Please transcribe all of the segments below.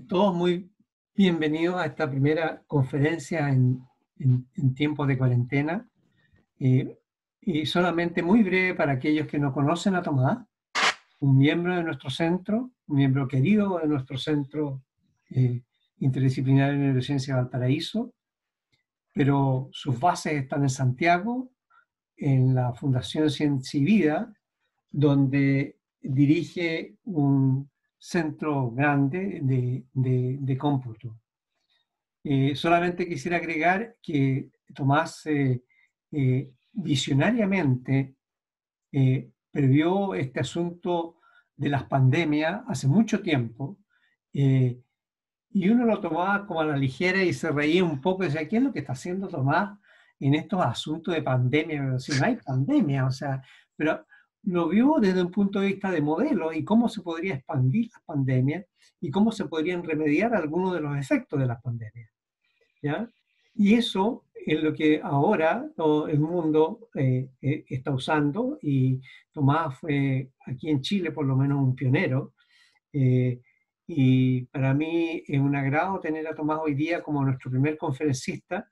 Todos muy bienvenidos a esta primera conferencia en tiempos de cuarentena. Eh, y solamente muy breve para aquellos que no conocen a Tomás, un miembro de nuestro centro, un miembro querido de nuestro centro eh, interdisciplinario de neurociencia de Valparaíso, pero sus bases están en Santiago, en la Fundación Ciencia y Vida, donde dirige un centro grande de cómputo. Solamente quisiera agregar que Tomás visionariamente previó este asunto de las pandemias hace mucho tiempo, eh, y uno lo tomaba como a la ligera y se reía un poco y decía, ¿qué es lo que está haciendo Tomás en estos asuntos de pandemia? Pero si no hay pandemia, o sea, pero lo vio desde un punto de vista de modelo y cómo se podría expandir las pandemias y cómo se podrían remediar algunos de los efectos de las pandemias. ¿Ya? Y eso es lo que ahora todo el mundo está usando, y Tomás fue aquí en Chile por lo menos un pionero, eh, y para mí es un agrado tener a Tomás hoy día como nuestro primer conferencista,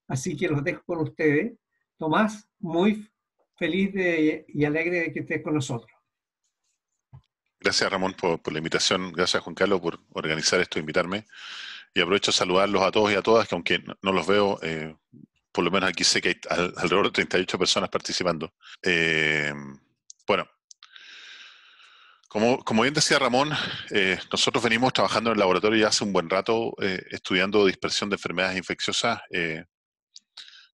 así que los dejo con ustedes. Tomás, muy feliz y alegre de que estés con nosotros. Gracias, Ramón, por la invitación. Gracias, Juan Carlos, por organizar esto e invitarme. Y aprovecho a saludarlos a todos y a todas, que aunque no los veo, por lo menos aquí sé que hay alrededor de 38 personas participando. Bueno, como bien decía Ramón, nosotros venimos trabajando en el laboratorio ya hace un buen rato, estudiando dispersión de enfermedades infecciosas.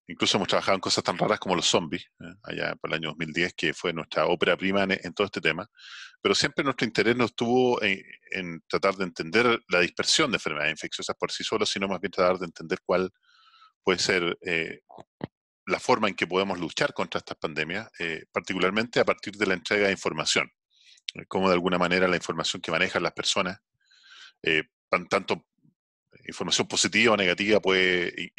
Incluso hemos trabajado en cosas tan raras como los zombies, allá por el año 2010, que fue nuestra ópera prima en todo este tema. Pero siempre nuestro interés no estuvo en tratar de entender la dispersión de enfermedades infecciosas por sí solos, sino más bien tratar de entender cuál puede ser la forma en que podemos luchar contra estas pandemias, particularmente a partir de la entrega de información. Cómo de alguna manera la información que manejan las personas, tanto información positiva o negativa, puede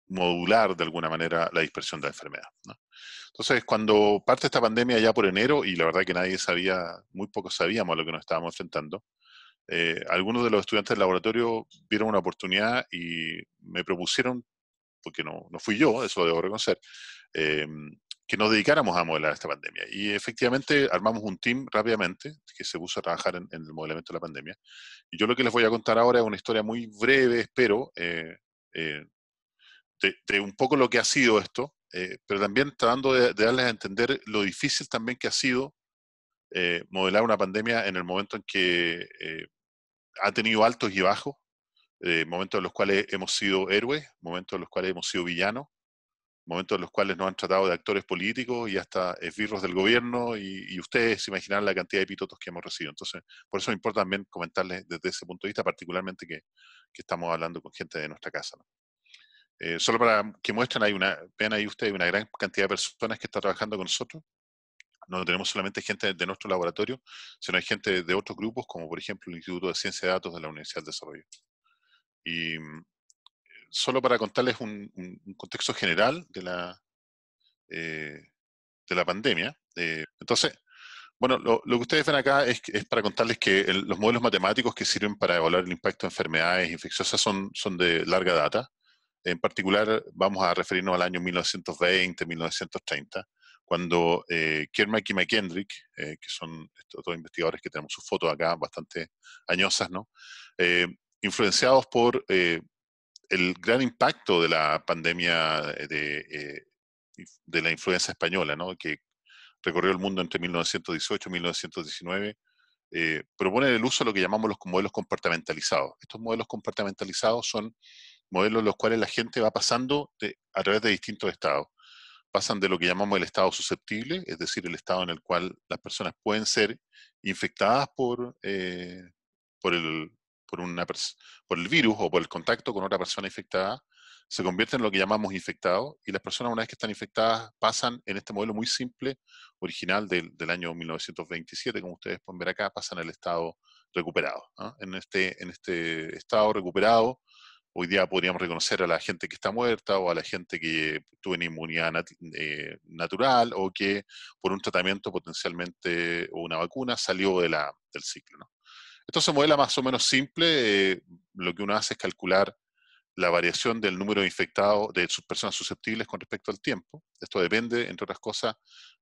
modular de alguna manera la dispersión de la enfermedad, ¿no? Entonces, cuando parte esta pandemia ya por enero, y la verdad que nadie sabía, muy pocos sabíamos a lo que nos estábamos enfrentando, algunos de los estudiantes del laboratorio vieron una oportunidad y me propusieron, porque no fui yo, eso lo debo reconocer, eh, que nos dedicáramos a modelar esta pandemia. Y efectivamente armamos un team rápidamente que se puso a trabajar en el modelamiento de la pandemia. Y yo lo que les voy a contar ahora es una historia muy breve, espero, eh, de un poco lo que ha sido esto, pero también tratando de darles a entender lo difícil también que ha sido modelar una pandemia en el momento en que ha tenido altos y bajos, momentos en los cuales hemos sido héroes, momentos en los cuales hemos sido villanos, momentos en los cuales nos han tratado de actores políticos y hasta esbirros del gobierno, y ustedes se imaginarán la cantidad de epítetos que hemos recibido. Entonces, por eso me importa también comentarles desde ese punto de vista, particularmente que estamos hablando con gente de nuestra casa, ¿no? Solo para que muestren, vean ahí ustedes una gran cantidad de personas que está trabajando con nosotros. No tenemos solamente gente de nuestro laboratorio, sino hay gente de otros grupos, como por ejemplo el Instituto de Ciencia de Datos de la Universidad del Desarrollo. Y solo para contarles un contexto general de la pandemia. Entonces, bueno, lo que ustedes ven acá es para contarles que los modelos matemáticos que sirven para evaluar el impacto de enfermedades infecciosas son de larga data. En particular, vamos a referirnos al año 1920, 1930, cuando Kermack y McKendrick, que son estos dos investigadores que tenemos sus fotos acá, bastante añosas, ¿no? Influenciados por el gran impacto de la pandemia de la influenza española, ¿no? Que recorrió el mundo entre 1918 y 1919, propone el uso de lo que llamamos los modelos comportamentalizados. Estos modelos comportamentalizados son modelos en los cuales la gente va pasando a través de distintos estados. Pasan de lo que llamamos el estado susceptible, es decir, el estado en el cual las personas pueden ser infectadas por el, por, una, por el virus o por el contacto con otra persona infectada, se convierten en lo que llamamos infectados, y las personas, una vez que están infectadas, pasan en este modelo muy simple, original del año 1927, como ustedes pueden ver acá, pasan al estado recuperado, ¿no? En este estado recuperado, hoy día podríamos reconocer a la gente que está muerta o a la gente que tuvo una inmunidad natural, o que por un tratamiento potencialmente o una vacuna salió del ciclo, ¿no? Esto se modela más o menos simple. Lo que uno hace es calcular la variación del número de infectados, de sus personas susceptibles con respecto al tiempo. Esto depende, entre otras cosas,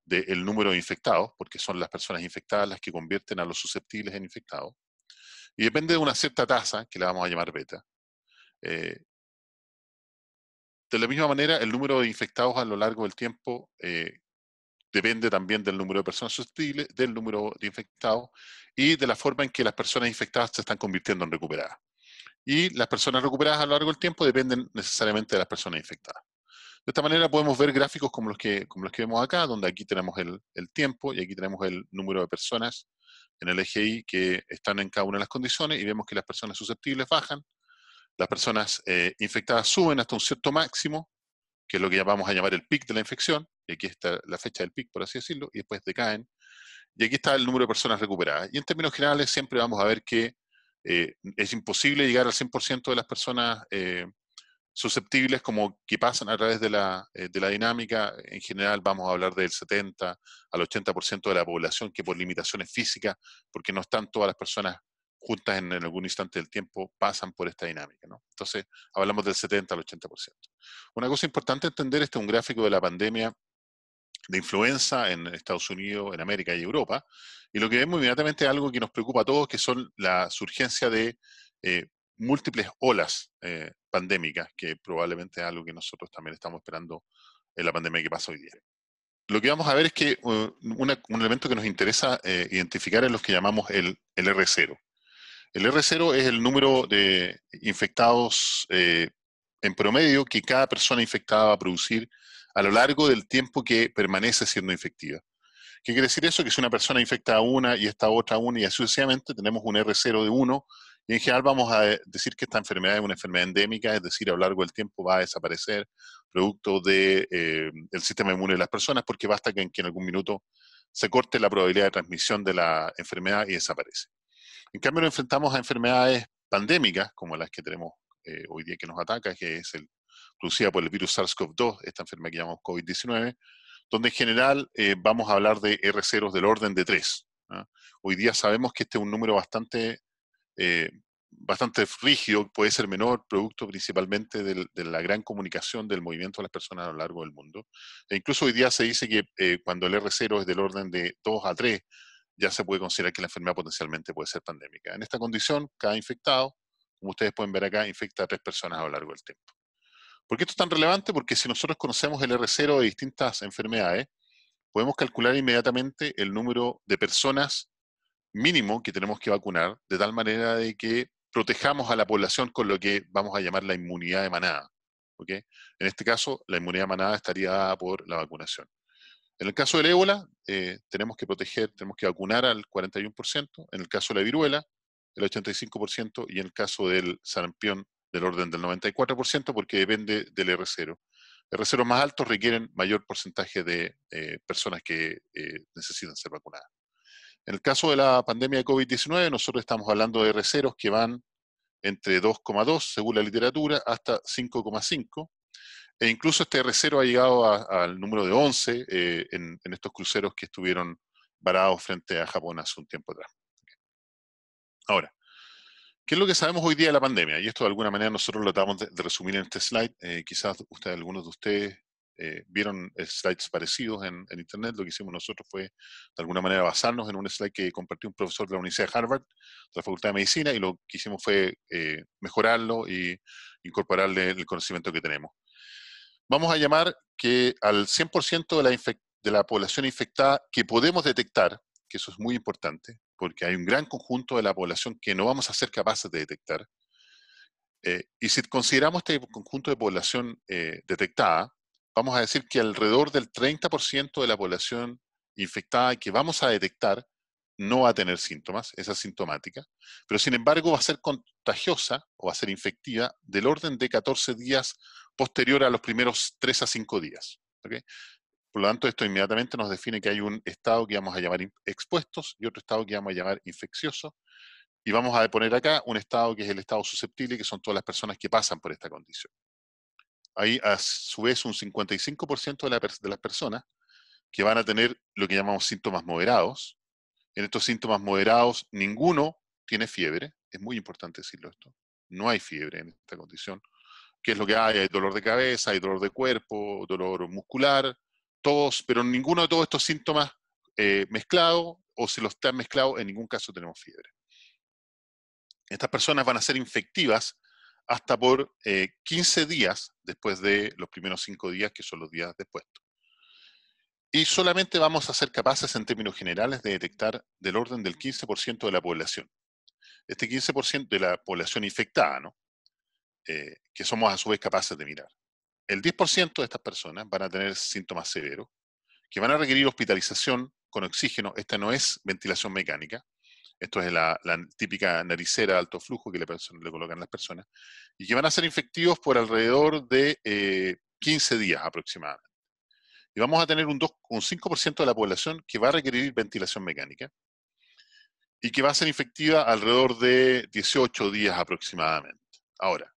del número de infectados, porque son las personas infectadas las que convierten a los susceptibles en infectados. Y depende de una cierta tasa, que la vamos a llamar beta. Eh, de la misma manera, el número de infectados a lo largo del tiempo depende también del número de personas susceptibles, del número de infectados y de la forma en que las personas infectadas se están convirtiendo en recuperadas. Y las personas recuperadas a lo largo del tiempo dependen necesariamente de las personas infectadas. De esta manera podemos ver gráficos como los que vemos acá, donde aquí tenemos el tiempo y aquí tenemos el número de personas en el eje Y que están en cada una de las condiciones y vemos que las personas susceptibles bajan, las personas infectadas suben hasta un cierto máximo, que es lo que vamos a llamar el pic de la infección, y aquí está la fecha del pic, por así decirlo, y después decaen. Y aquí está el número de personas recuperadas. Y en términos generales siempre vamos a ver que es imposible llegar al 100% de las personas susceptibles como que pasan a través de la dinámica. En general vamos a hablar del 70 al 80% de la población que por limitaciones físicas, porque no están todas las personas juntas en algún instante del tiempo, pasan por esta dinámica, ¿no? Entonces hablamos del 70 al 80%. Una cosa importante entender, este es un gráfico de la pandemia de influenza en Estados Unidos, en América y Europa, y lo que vemos inmediatamente es algo que nos preocupa a todos, que son la surgencia de eh, múltiples olas pandémicas, que probablemente es algo que nosotros también estamos esperando en la pandemia que pasa hoy día. Lo que vamos a ver es que un elemento que nos interesa identificar es lo que llamamos el R0. El R0 es el número de infectados en promedio que cada persona infectada va a producir a lo largo del tiempo que permanece siendo infectiva. ¿Qué quiere decir eso? Que si una persona infecta a una y esta otra a una y así sucesivamente, tenemos un R0 de 1 y en general vamos a decir que esta enfermedad es una enfermedad endémica, es decir, a lo largo del tiempo va a desaparecer producto del sistema inmune de las personas porque basta que en algún minuto se corte la probabilidad de transmisión de la enfermedad y desaparece. En cambio, nos enfrentamos a enfermedades pandémicas, como las que tenemos hoy día que nos ataca, que es producida por el virus SARS-CoV-2, esta enfermedad que llamamos COVID-19, donde en general vamos a hablar de R0 del orden de 3. ¿Ah? Hoy día sabemos que este es un número eh, bastante rígido, puede ser menor, producto principalmente de la gran comunicación del movimiento de las personas a lo largo del mundo. E incluso hoy día se dice que cuando el R0 es del orden de 2 a 3, ya se puede considerar que la enfermedad potencialmente puede ser pandémica. En esta condición, cada infectado, como ustedes pueden ver acá, infecta a 3 personas a lo largo del tiempo. ¿Por qué esto es tan relevante? Porque si nosotros conocemos el R0 de distintas enfermedades, podemos calcular inmediatamente el número de personas mínimo que tenemos que vacunar, de tal manera de que protejamos a la población con lo que vamos a llamar la inmunidad de manada. ¿Okay? En este caso, la inmunidad de manada estaría dada por la vacunación. En el caso del ébola, tenemos que proteger, tenemos que vacunar al 41%, en el caso de la viruela, el 85%, y en el caso del sarampión, del orden del 94%, porque depende del R0. R0 más altos requieren mayor porcentaje de personas que necesitan ser vacunadas. En el caso de la pandemia de COVID-19, nosotros estamos hablando de R0 que van entre 2,2 según la literatura hasta 5,5, e incluso este R0 ha llegado al número de 11 en estos cruceros que estuvieron varados frente a Japón hace un tiempo atrás. Ahora, ¿qué es lo que sabemos hoy día de la pandemia? Y esto de alguna manera nosotros lo tratamos de resumir en este slide. Quizás algunos de ustedes vieron slides parecidos en Internet. Lo que hicimos nosotros fue de alguna manera basarnos en un slide que compartió un profesor de la Universidad de Harvard, de la Facultad de Medicina, y lo que hicimos fue mejorarlo y incorporarle el conocimiento que tenemos. Vamos a llamar que al 100% de la población infectada que podemos detectar, que eso es muy importante, porque hay un gran conjunto de la población que no vamos a ser capaces de detectar, y si consideramos este conjunto de población detectada, vamos a decir que alrededor del 30% de la población infectada que vamos a detectar no va a tener síntomas, es asintomática, pero sin embargo va a ser contagiosa o va a ser infectiva del orden de 14 días posterior a los primeros 3 a 5 días. ¿Okay? Por lo tanto, esto inmediatamente nos define que hay un estado que vamos a llamar expuestos y otro estado que vamos a llamar infeccioso. Y vamos a poner acá un estado que es el estado susceptible, que son todas las personas que pasan por esta condición. Hay a su vez un 55% de las personas que van a tener lo que llamamos síntomas moderados. En estos síntomas moderados, ninguno tiene fiebre, es muy importante decirlo esto, no hay fiebre en esta condición. ¿Qué es lo que hay? Hay dolor de cabeza, hay dolor de cuerpo, dolor muscular, todos, pero ninguno de todos estos síntomas mezclados, o si los están mezclados, en ningún caso tenemos fiebre. Estas personas van a ser infectivas hasta por 15 días después de los primeros 5 días, que son los días después. Y solamente vamos a ser capaces, en términos generales, de detectar del orden del 15% de la población. Este 15% de la población infectada, ¿no? Que somos a su vez capaces de mirar. El 10% de estas personas van a tener síntomas severos, que van a requerir hospitalización con oxígeno. Esta no es ventilación mecánica. Esto es la típica naricera de alto flujo que le colocan a las personas, y que van a ser infectivos por alrededor de 15 días aproximadamente. Y vamos a tener un 5% de la población que va a requerir ventilación mecánica y que va a ser infectiva alrededor de 18 días aproximadamente. Ahora,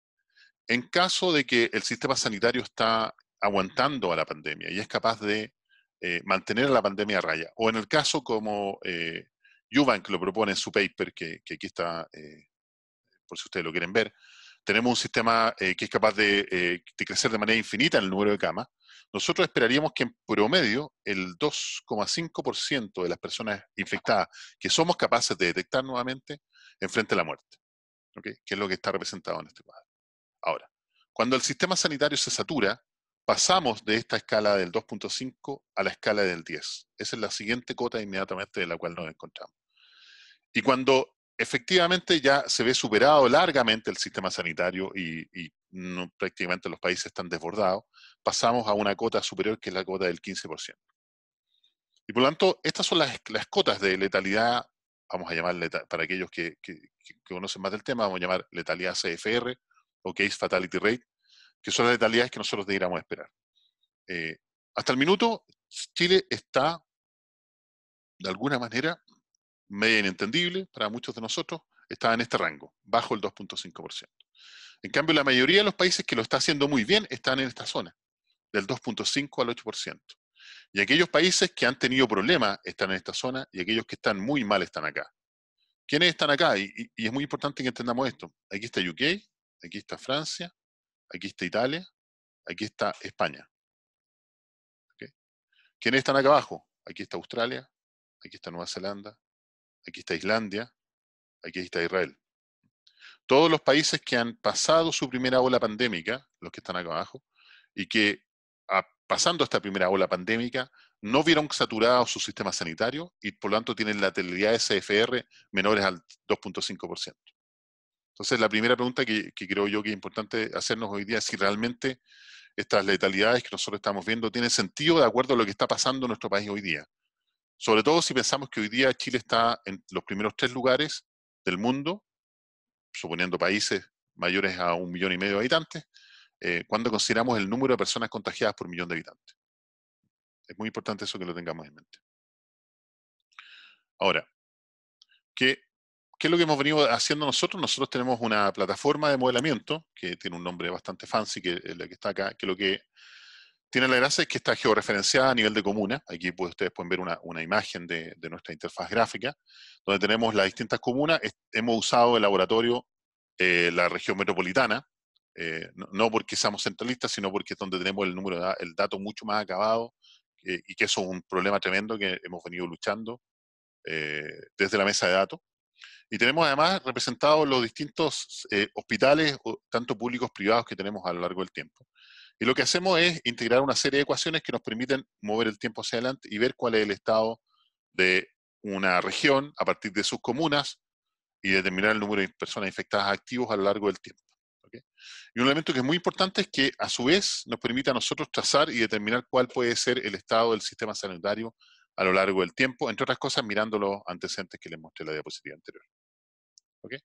en caso de que el sistema sanitario está aguantando a la pandemia y es capaz de mantener a la pandemia a raya, o en el caso como Eubank lo propone en su paper, que aquí está, por si ustedes lo quieren ver, tenemos un sistema que es capaz de crecer de manera infinita en el número de camas. Nosotros esperaríamos que en promedio el 2,5% de las personas infectadas que somos capaces de detectar nuevamente enfrente la muerte, ¿okay? Que es lo que está representado en este cuadro. Ahora, cuando el sistema sanitario se satura, pasamos de esta escala del 2,5 a la escala del 10. Esa es la siguiente cota inmediatamente de la cual nos encontramos. Y cuando efectivamente ya se ve superado largamente el sistema sanitario y prácticamente los países están desbordados, pasamos a una cota superior, que es la cota del 15%. Y por lo tanto, estas son las cotas de letalidad, vamos a llamar, para aquellos que conocen más del tema, vamos a llamar letalidad CFR o Case Fatality Rate, que son las letalidades que nosotros deberíamos esperar. Hasta el minuto, Chile está, de alguna manera, medio inentendible para muchos de nosotros, está en este rango, bajo el 2,5%. En cambio, la mayoría de los países que lo está haciendo muy bien están en esta zona, del 2,5 al 8%. Y aquellos países que han tenido problemas están en esta zona, y aquellos que están muy mal están acá. ¿Quiénes están acá? Y es muy importante que entendamos esto. Aquí está UK, aquí está Francia, aquí está Italia, aquí está España. ¿Okay? ¿Quiénes están acá abajo? Aquí está Australia, aquí está Nueva Zelanda, aquí está Islandia, aquí está Israel. Todos los países que han pasado su primera ola pandémica, los que están acá abajo, y que pasando esta primera ola pandémica no vieron saturado su sistema sanitario y por lo tanto tienen letalidades CFR menores al 2,5%. Entonces, la primera pregunta que creo yo que es importante hacernos hoy día es si realmente estas letalidades que nosotros estamos viendo tienen sentido de acuerdo a lo que está pasando en nuestro país hoy día. Sobre todo si pensamos que hoy día Chile está en los primeros 3 lugares del mundo, suponiendo países mayores a 1,5 millones de habitantes, cuando consideramos el número de personas contagiadas por millón de habitantes. Es muy importante eso que lo tengamos en mente. Ahora, ¿qué es lo que hemos venido haciendo nosotros? Nosotros tenemos una plataforma de modelamiento que tiene un nombre bastante fancy, que es la que está acá, que lo que tiene la gracia es que está georreferenciada a nivel de comuna. Aquí ustedes pueden ver una imagen de nuestra interfaz gráfica, donde tenemos las distintas comunas. Hemos usado el laboratorio la región metropolitana, no porque seamos centralistas, sino porque es donde tenemos el dato mucho más acabado, y que eso es un problema tremendo que hemos venido luchando desde la mesa de datos. Y tenemos además representados los distintos hospitales, tanto públicos como privados, que tenemos a lo largo del tiempo. Y lo que hacemos es integrar una serie de ecuaciones que nos permiten mover el tiempo hacia adelante y ver cuál es el estado de una región a partir de sus comunas y determinar el número de personas infectadas activos a lo largo del tiempo. ¿Okay? Y un elemento que es muy importante es que a su vez nos permite a nosotros trazar y determinar cuál puede ser el estado del sistema sanitario a lo largo del tiempo, entre otras cosas mirando los antecedentes que les mostré en la diapositiva anterior. ¿Okay?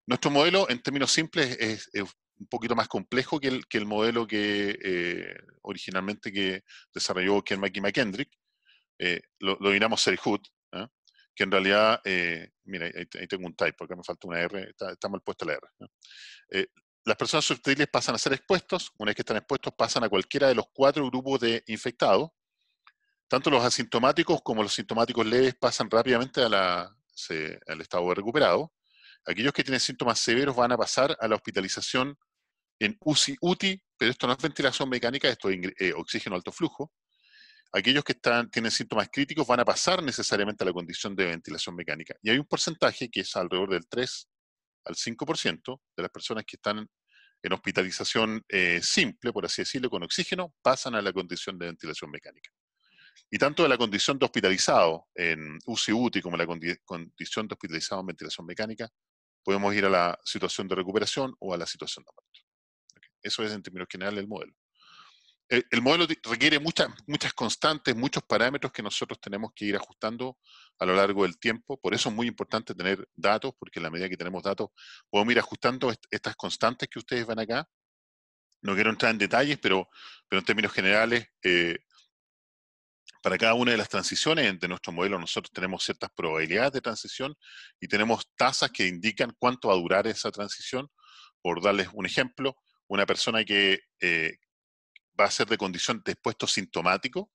Nuestro modelo, en términos simples, es un poquito más complejo que el modelo que originalmente que desarrolló Kermack y McKendrick. Lo denominamos Serhood, ¿eh? Que en realidad, mira, ahí tengo un typo, acá me falta una R, está mal puesta la R. Las personas susceptibles pasan a ser expuestos. Una vez que están expuestos, pasan a cualquiera de los 4 grupos de infectados. Tanto los asintomáticos como los sintomáticos leves pasan rápidamente al estado de recuperado. aquellos que tienen síntomas severos van a pasar a la hospitalización en UCI-UTI, pero esto no es ventilación mecánica, esto es oxígeno alto flujo. Aquellos que tienen síntomas críticos van a pasar necesariamente a la condición de ventilación mecánica. Y hay un porcentaje que es alrededor del 3 al 5% de las personas que están en hospitalización simple, por así decirlo, con oxígeno, pasan a la condición de ventilación mecánica. Y tanto de la condición de hospitalizado en UCI-UTI como la condición de hospitalizado en ventilación mecánica, podemos ir a la situación de recuperación o a la situación de muerte. ¿Okay? Eso es en términos generales el modelo. El modelo requiere muchas constantes, muchos parámetros que nosotros tenemos que ir ajustando a lo largo del tiempo. Por eso es muy importante tener datos, porque en la medida que tenemos datos podemos ir ajustando estas constantes que ustedes ven acá. No quiero entrar en detalles, pero en términos generales, para cada una de las transiciones de nuestro modelo nosotros tenemos ciertas probabilidades de transición y tenemos tasas que indican cuánto va a durar esa transición. Por darles un ejemplo, una persona que va a ser de condición de expuesto sintomático,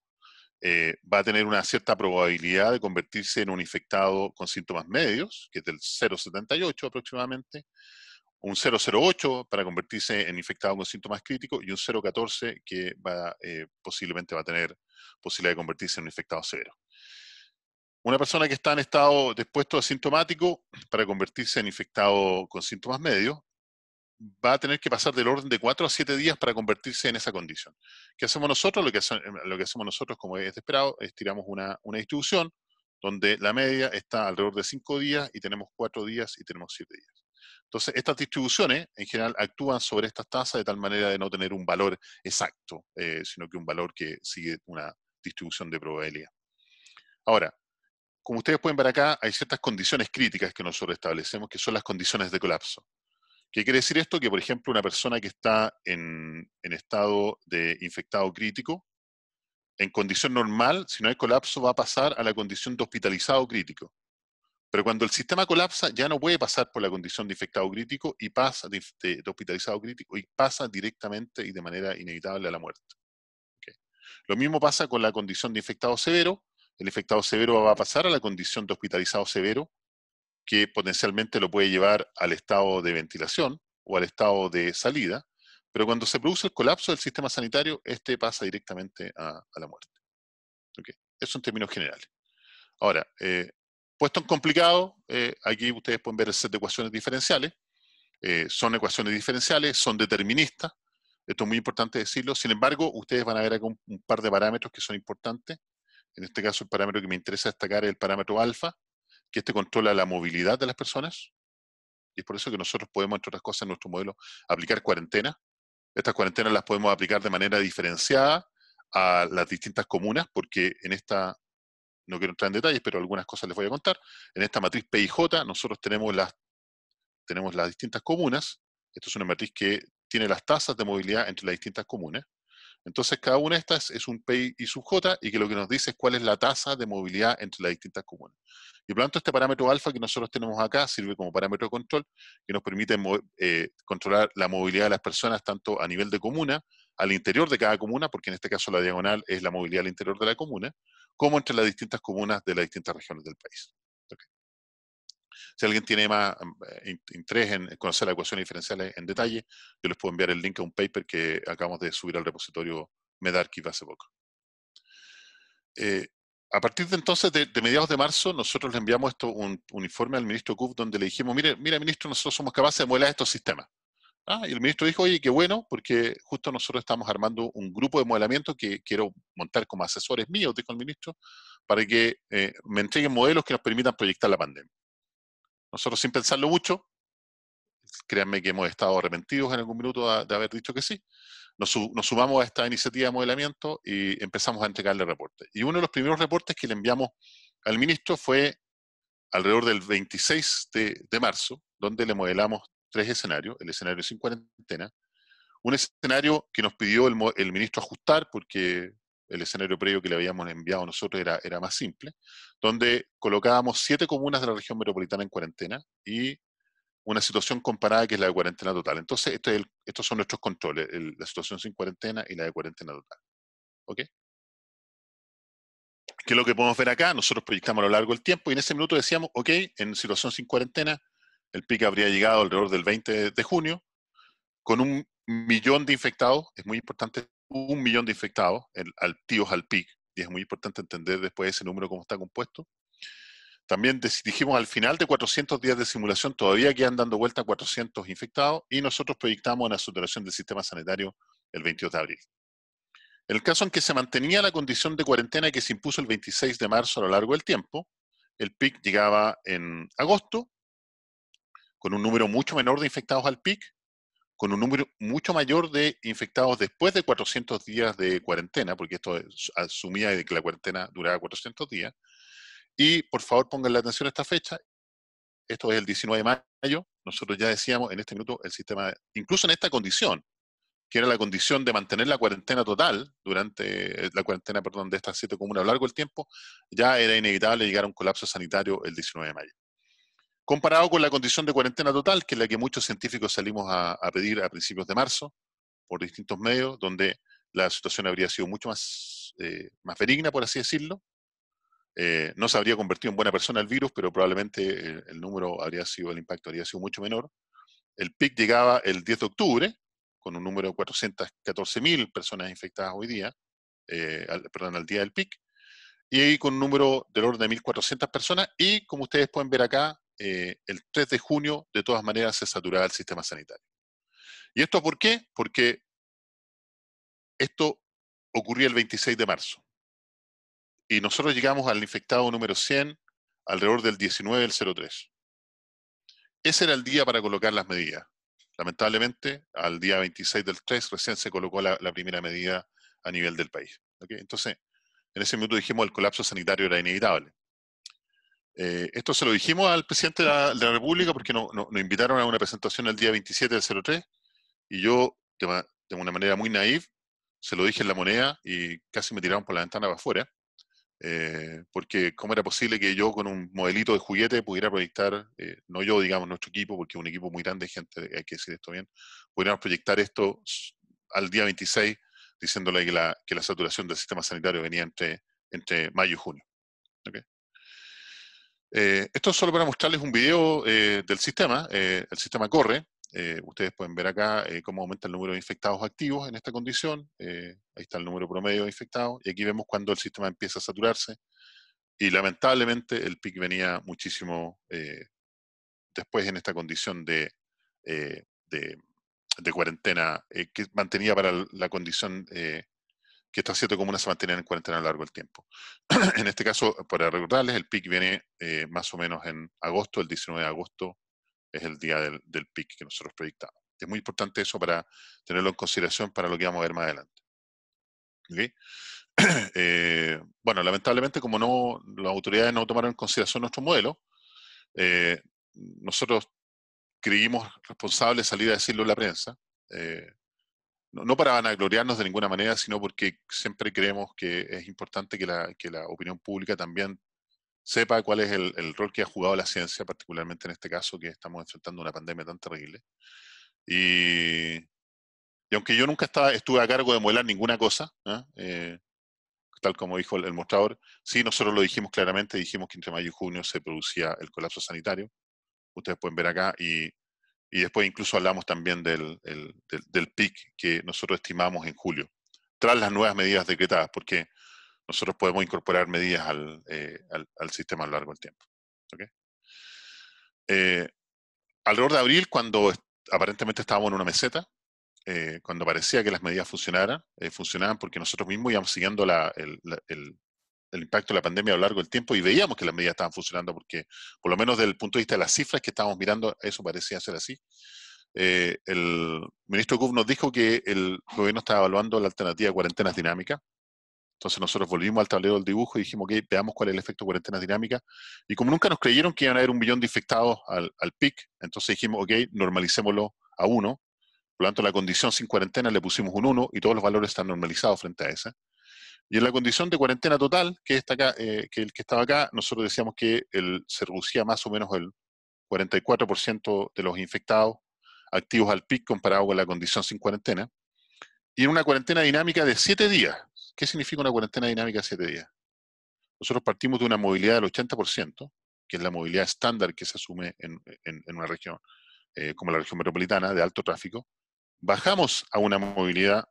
va a tener una cierta probabilidad de convertirse en un infectado con síntomas medios, que es del 0,78 aproximadamente, un 0,08 para convertirse en infectado con síntomas críticos y un 0,14 que posiblemente va a tener posibilidad de convertirse en un infectado severo. Una persona que está en estado de expuesto asintomático para convertirse en infectado con síntomas medios va a tener que pasar del orden de 4 a 7 días para convertirse en esa condición. ¿Qué hacemos nosotros? Lo que hacemos nosotros, como es esperado, es tiramos una distribución donde la media está alrededor de 5 días y tenemos 4 días y tenemos 7 días. Entonces, estas distribuciones en general actúan sobre estas tasas de tal manera de no tener un valor exacto, sino que un valor que sigue una distribución de probabilidad. Ahora, como ustedes pueden ver acá, hay ciertas condiciones críticas que nosotros establecemos, que son las condiciones de colapso. ¿Qué quiere decir esto? Que, por ejemplo, una persona que está en estado de infectado crítico, en condición normal, si no hay colapso, va a pasar a la condición de hospitalizado crítico. Pero cuando el sistema colapsa, ya no puede pasar por la condición de infectado crítico y pasa de hospitalizado crítico y pasa directamente y de manera inevitable a la muerte. ¿Okay? Lo mismo pasa con la condición de infectado severo. El infectado severo va a pasar a la condición de hospitalizado severo, que potencialmente lo puede llevar al estado de ventilación o al estado de salida, pero cuando se produce el colapso del sistema sanitario, este pasa directamente a la muerte. ¿Okay? Eso en términos generales. Ahora, puesto en complicado, aquí ustedes pueden ver el set de ecuaciones diferenciales. Son ecuaciones diferenciales, son deterministas. Esto es muy importante decirlo. Sin embargo, ustedes van a ver acá un par de parámetros que son importantes. En este caso, el parámetro que me interesa destacar es el parámetro alfa, que este controla la movilidad de las personas. Y es por eso que nosotros podemos, entre otras cosas, en nuestro modelo, aplicar cuarentenas. Estas cuarentenas las podemos aplicar de manera diferenciada a las distintas comunas, porque en esta, no quiero entrar en detalles, pero algunas cosas les voy a contar. En esta matriz P y J nosotros tenemos las distintas comunas. Esto es una matriz que tiene las tasas de movilidad entre las distintas comunas. Entonces, cada una de estas es un P y sub J y que lo que nos dice es cuál es la tasa de movilidad entre las distintas comunas. Y por lo tanto, este parámetro alfa que nosotros tenemos acá sirve como parámetro de control que nos permite controlar la movilidad de las personas tanto a nivel de comuna, al interior de cada comuna, porque en este caso la diagonal es la movilidad al interior de la comuna, como entre las distintas comunas de las distintas regiones del país. Okay. Si alguien tiene más interés en conocer las ecuaciones diferenciales en detalle, yo les puedo enviar el link a un paper que acabamos de subir al repositorio medRxiv hace poco. A partir de entonces, de mediados de marzo, nosotros le enviamos un informe al ministro Kuf donde le dijimos, mira ministro, nosotros somos capaces de modelar estos sistemas. Y el ministro dijo, oye, qué bueno, porque justo nosotros estamos armando un grupo de modelamiento que quiero montar como asesores míos, dijo el ministro, para que me entreguen modelos que nos permitan proyectar la pandemia. Nosotros, sin pensarlo mucho, créanme que hemos estado arrepentidos en algún minuto de haber dicho que sí, nos sumamos a esta iniciativa de modelamiento y empezamos a entregarle reportes. Y uno de los primeros reportes que le enviamos al ministro fue alrededor del 26 de marzo, donde le modelamos 3 escenarios, el escenario sin cuarentena, un escenario que nos pidió el ministro ajustar porque el escenario previo que le habíamos enviado nosotros era más simple, donde colocábamos 7 comunas de la región metropolitana en cuarentena y una situación comparada que es la de cuarentena total. Entonces, estos son nuestros controles, la situación sin cuarentena y la de cuarentena total. ¿Ok? ¿Qué es lo que podemos ver acá? Nosotros proyectamos a lo largo del tiempo y en ese minuto decíamos, ok, en situación sin cuarentena, el pic habría llegado alrededor del 20 de junio, con 1 millón de infectados, es muy importante, 1 millón de infectados activos al pic, y es muy importante entender después ese número cómo está compuesto. También dijimos al final de 400 días de simulación todavía quedan dando vuelta 400 infectados y nosotros proyectamos una saturación del sistema sanitario el 22 de abril. En el caso en que se mantenía la condición de cuarentena que se impuso el 26 de marzo a lo largo del tiempo, el pic llegaba en agosto con un número mucho menor de infectados al pic, con un número mucho mayor de infectados después de 400 días de cuarentena, porque esto asumía que la cuarentena duraba 400 días. Y por favor pongan la atención a esta fecha, esto es el 19 de mayo, nosotros ya decíamos en este minuto el sistema, incluso en esta condición, que era la condición de mantener la cuarentena total, durante la cuarentena, perdón, de estas 7 comunas a lo largo del tiempo, ya era inevitable llegar a un colapso sanitario el 19 de mayo. Comparado con la condición de cuarentena total, que es la que muchos científicos salimos a pedir a principios de marzo, por distintos medios, donde la situación habría sido mucho más, más benigna, por así decirlo. No se habría convertido en buena persona el virus, pero probablemente el número habría sido, el impacto habría sido mucho menor. El pic llegaba el 10 de octubre, con un número de 414.000 personas infectadas hoy día, perdón, al día del pic, y ahí con un número del orden de 1.400 personas, y como ustedes pueden ver acá, el 3 de junio, de todas maneras, se saturaba el sistema sanitario. ¿Y esto por qué? Porque esto ocurría el 26 de marzo. Y nosotros llegamos al infectado número 100 alrededor del 19 del 03. Ese era el día para colocar las medidas. Lamentablemente, al día 26 del 3 recién se colocó la primera medida a nivel del país. ¿Okay? Entonces, en ese minuto dijimos que el colapso sanitario era inevitable. Esto se lo dijimos al presidente de la República porque nos invitaron a una presentación el día 27 del 03 y yo, de una manera muy naif, se lo dije en La Moneda y casi me tiraron por la ventana para afuera. Porque cómo era posible que yo con un modelito de juguete pudiera proyectar, no yo, digamos, nuestro equipo, porque es un equipo muy grande de gente, hay que decir esto bien, pudiéramos proyectar esto al día 26, diciéndole que la saturación del sistema sanitario venía entre mayo y junio. ¿Okay? Esto es solo para mostrarles un video del sistema. El sistema corre. Ustedes pueden ver acá cómo aumenta el número de infectados activos en esta condición. Ahí está el número promedio de infectados. Y aquí vemos cuando el sistema empieza a saturarse. Y lamentablemente el pic venía muchísimo después en esta condición eh, de, de cuarentena que mantenía para la condición que estas 7 comunas se mantenían en cuarentena a lo largo del tiempo. En este caso, para recordarles, el pic viene más o menos en agosto, el 19 de agosto es el día del pic que nosotros proyectamos. Es muy importante eso para tenerlo en consideración para lo que vamos a ver más adelante. ¿Okay? Bueno, lamentablemente, como las autoridades no tomaron en consideración nuestro modelo, nosotros creímos responsable salir a decirlo en la prensa, no para vanagloriarnos de ninguna manera, sino porque siempre creemos que es importante que la opinión pública también sepa cuál es el rol que ha jugado la ciencia, particularmente en este caso que estamos enfrentando una pandemia tan terrible. Y aunque yo nunca estuve a cargo de modelar ninguna cosa, tal como dijo el mostrador, sí, nosotros lo dijimos claramente, dijimos que entre mayo y junio se producía el colapso sanitario. Ustedes pueden ver acá y después incluso hablamos también del pic que nosotros estimamos en julio, tras las nuevas medidas decretadas, porque nosotros podemos incorporar medidas al sistema a lo largo del tiempo. ¿Okay? Alrededor de abril, cuando aparentemente estábamos en una meseta, cuando parecía que las medidas funcionaban porque nosotros mismos íbamos siguiendo el impacto de la pandemia a lo largo del tiempo y veíamos que las medidas estaban funcionando porque, por lo menos desde el punto de vista de las cifras que estábamos mirando, eso parecía ser así. El ministro Kuf nos dijo que el gobierno estaba evaluando la alternativa de cuarentenas dinámicas. Entonces nosotros volvimos al tablero del dibujo y dijimos, ok, veamos cuál es el efecto de cuarentenas dinámicas. Y como nunca nos creyeron que iban a haber 1 millón de infectados al pic, entonces dijimos, ok, normalicémoslo a 1. Por lo tanto, la condición sin cuarentena le pusimos un 1 y todos los valores están normalizados frente a esa. Y en la condición de cuarentena total, que está acá, que el que estaba acá, nosotros decíamos que se reducía más o menos el 44% de los infectados activos al pic comparado con la condición sin cuarentena. Y en una cuarentena dinámica de 7 días. ¿Qué significa una cuarentena dinámica de 7 días? Nosotros partimos de una movilidad del 80%, que es la movilidad estándar que se asume en una región, como la región metropolitana, de alto tráfico, bajamos a una movilidad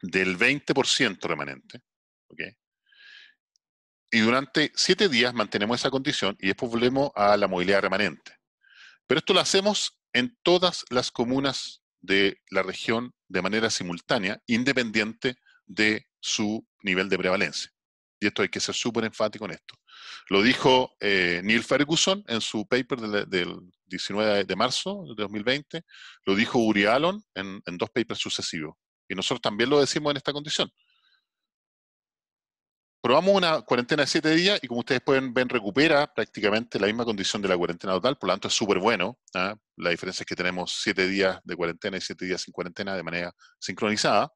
del 20% remanente, ¿ok? Y durante 7 días mantenemos esa condición y después volvemos a la movilidad remanente. Pero esto lo hacemos en todas las comunas de la región de manera simultánea, independiente de su nivel de prevalencia. Y esto hay que ser súper enfático en esto. Lo dijo Neil Ferguson en su paper del 19 de marzo de 2020, lo dijo Uri Alon en 2 papers sucesivos. Y nosotros también lo decimos en esta condición. Probamos una cuarentena de 7 días y como ustedes pueden ver, recupera prácticamente la misma condición de la cuarentena total, por lo tanto es súper bueno. ¿Ah? La diferencia es que tenemos 7 días de cuarentena y 7 días sin cuarentena de manera sincronizada.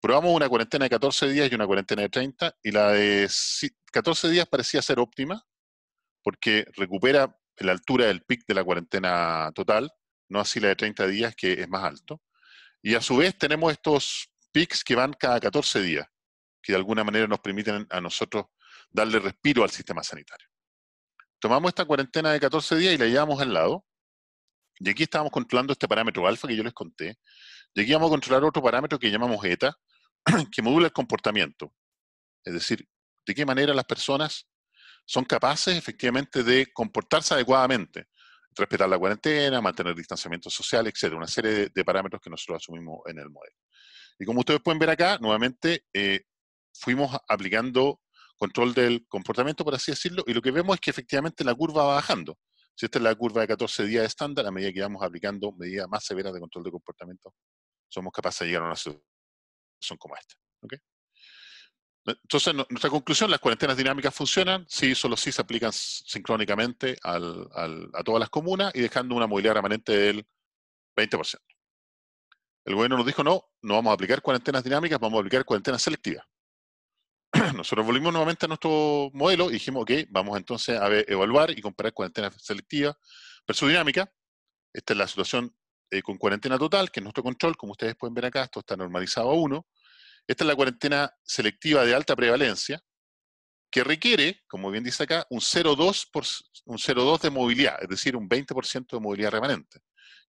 Probamos una cuarentena de 14 días y una cuarentena de 30 y la de 14 días parecía ser óptima porque recupera la altura del pic de la cuarentena total, no así la de 30 días que es más alto. Y a su vez tenemos estos pics que van cada 14 días que de alguna manera nos permiten a nosotros darle respiro al sistema sanitario. Tomamos esta cuarentena de 14 días y la llevamos al lado, y aquí estábamos controlando este parámetro alfa que yo les conté, y aquí vamos a controlar otro parámetro que llamamos eta, que modula el comportamiento, es decir, de qué manera las personas son capaces efectivamente de comportarse adecuadamente, respetar la cuarentena, mantener distanciamiento social, etcétera, una serie de parámetros que nosotros asumimos en el modelo. Y como ustedes pueden ver acá, nuevamente fuimos aplicando control del comportamiento, por así decirlo, y lo que vemos es que efectivamente la curva va bajando. Si esta es la curva de 14 días estándar, a medida que vamos aplicando medidas más severas de control de comportamiento, somos capaces de llegar a una situación como esta. ¿Okay? Entonces, nuestra conclusión, las cuarentenas dinámicas funcionan, sí, solo sí se aplican sincrónicamente a todas las comunas y dejando una movilidad remanente del 20%. El gobierno nos dijo, no, no vamos a aplicar cuarentenas dinámicas, vamos a aplicar cuarentenas selectivas. Nosotros volvimos nuevamente a nuestro modelo y dijimos, ok, vamos entonces a evaluar y comparar cuarentena selectiva versus dinámica. Esta es la situación con cuarentena total, que es nuestro control, como ustedes pueden ver acá, esto está normalizado a 1. Esta es la cuarentena selectiva de alta prevalencia, que requiere, como bien dice acá, un 0,2 de movilidad, es decir, un 20% de movilidad remanente.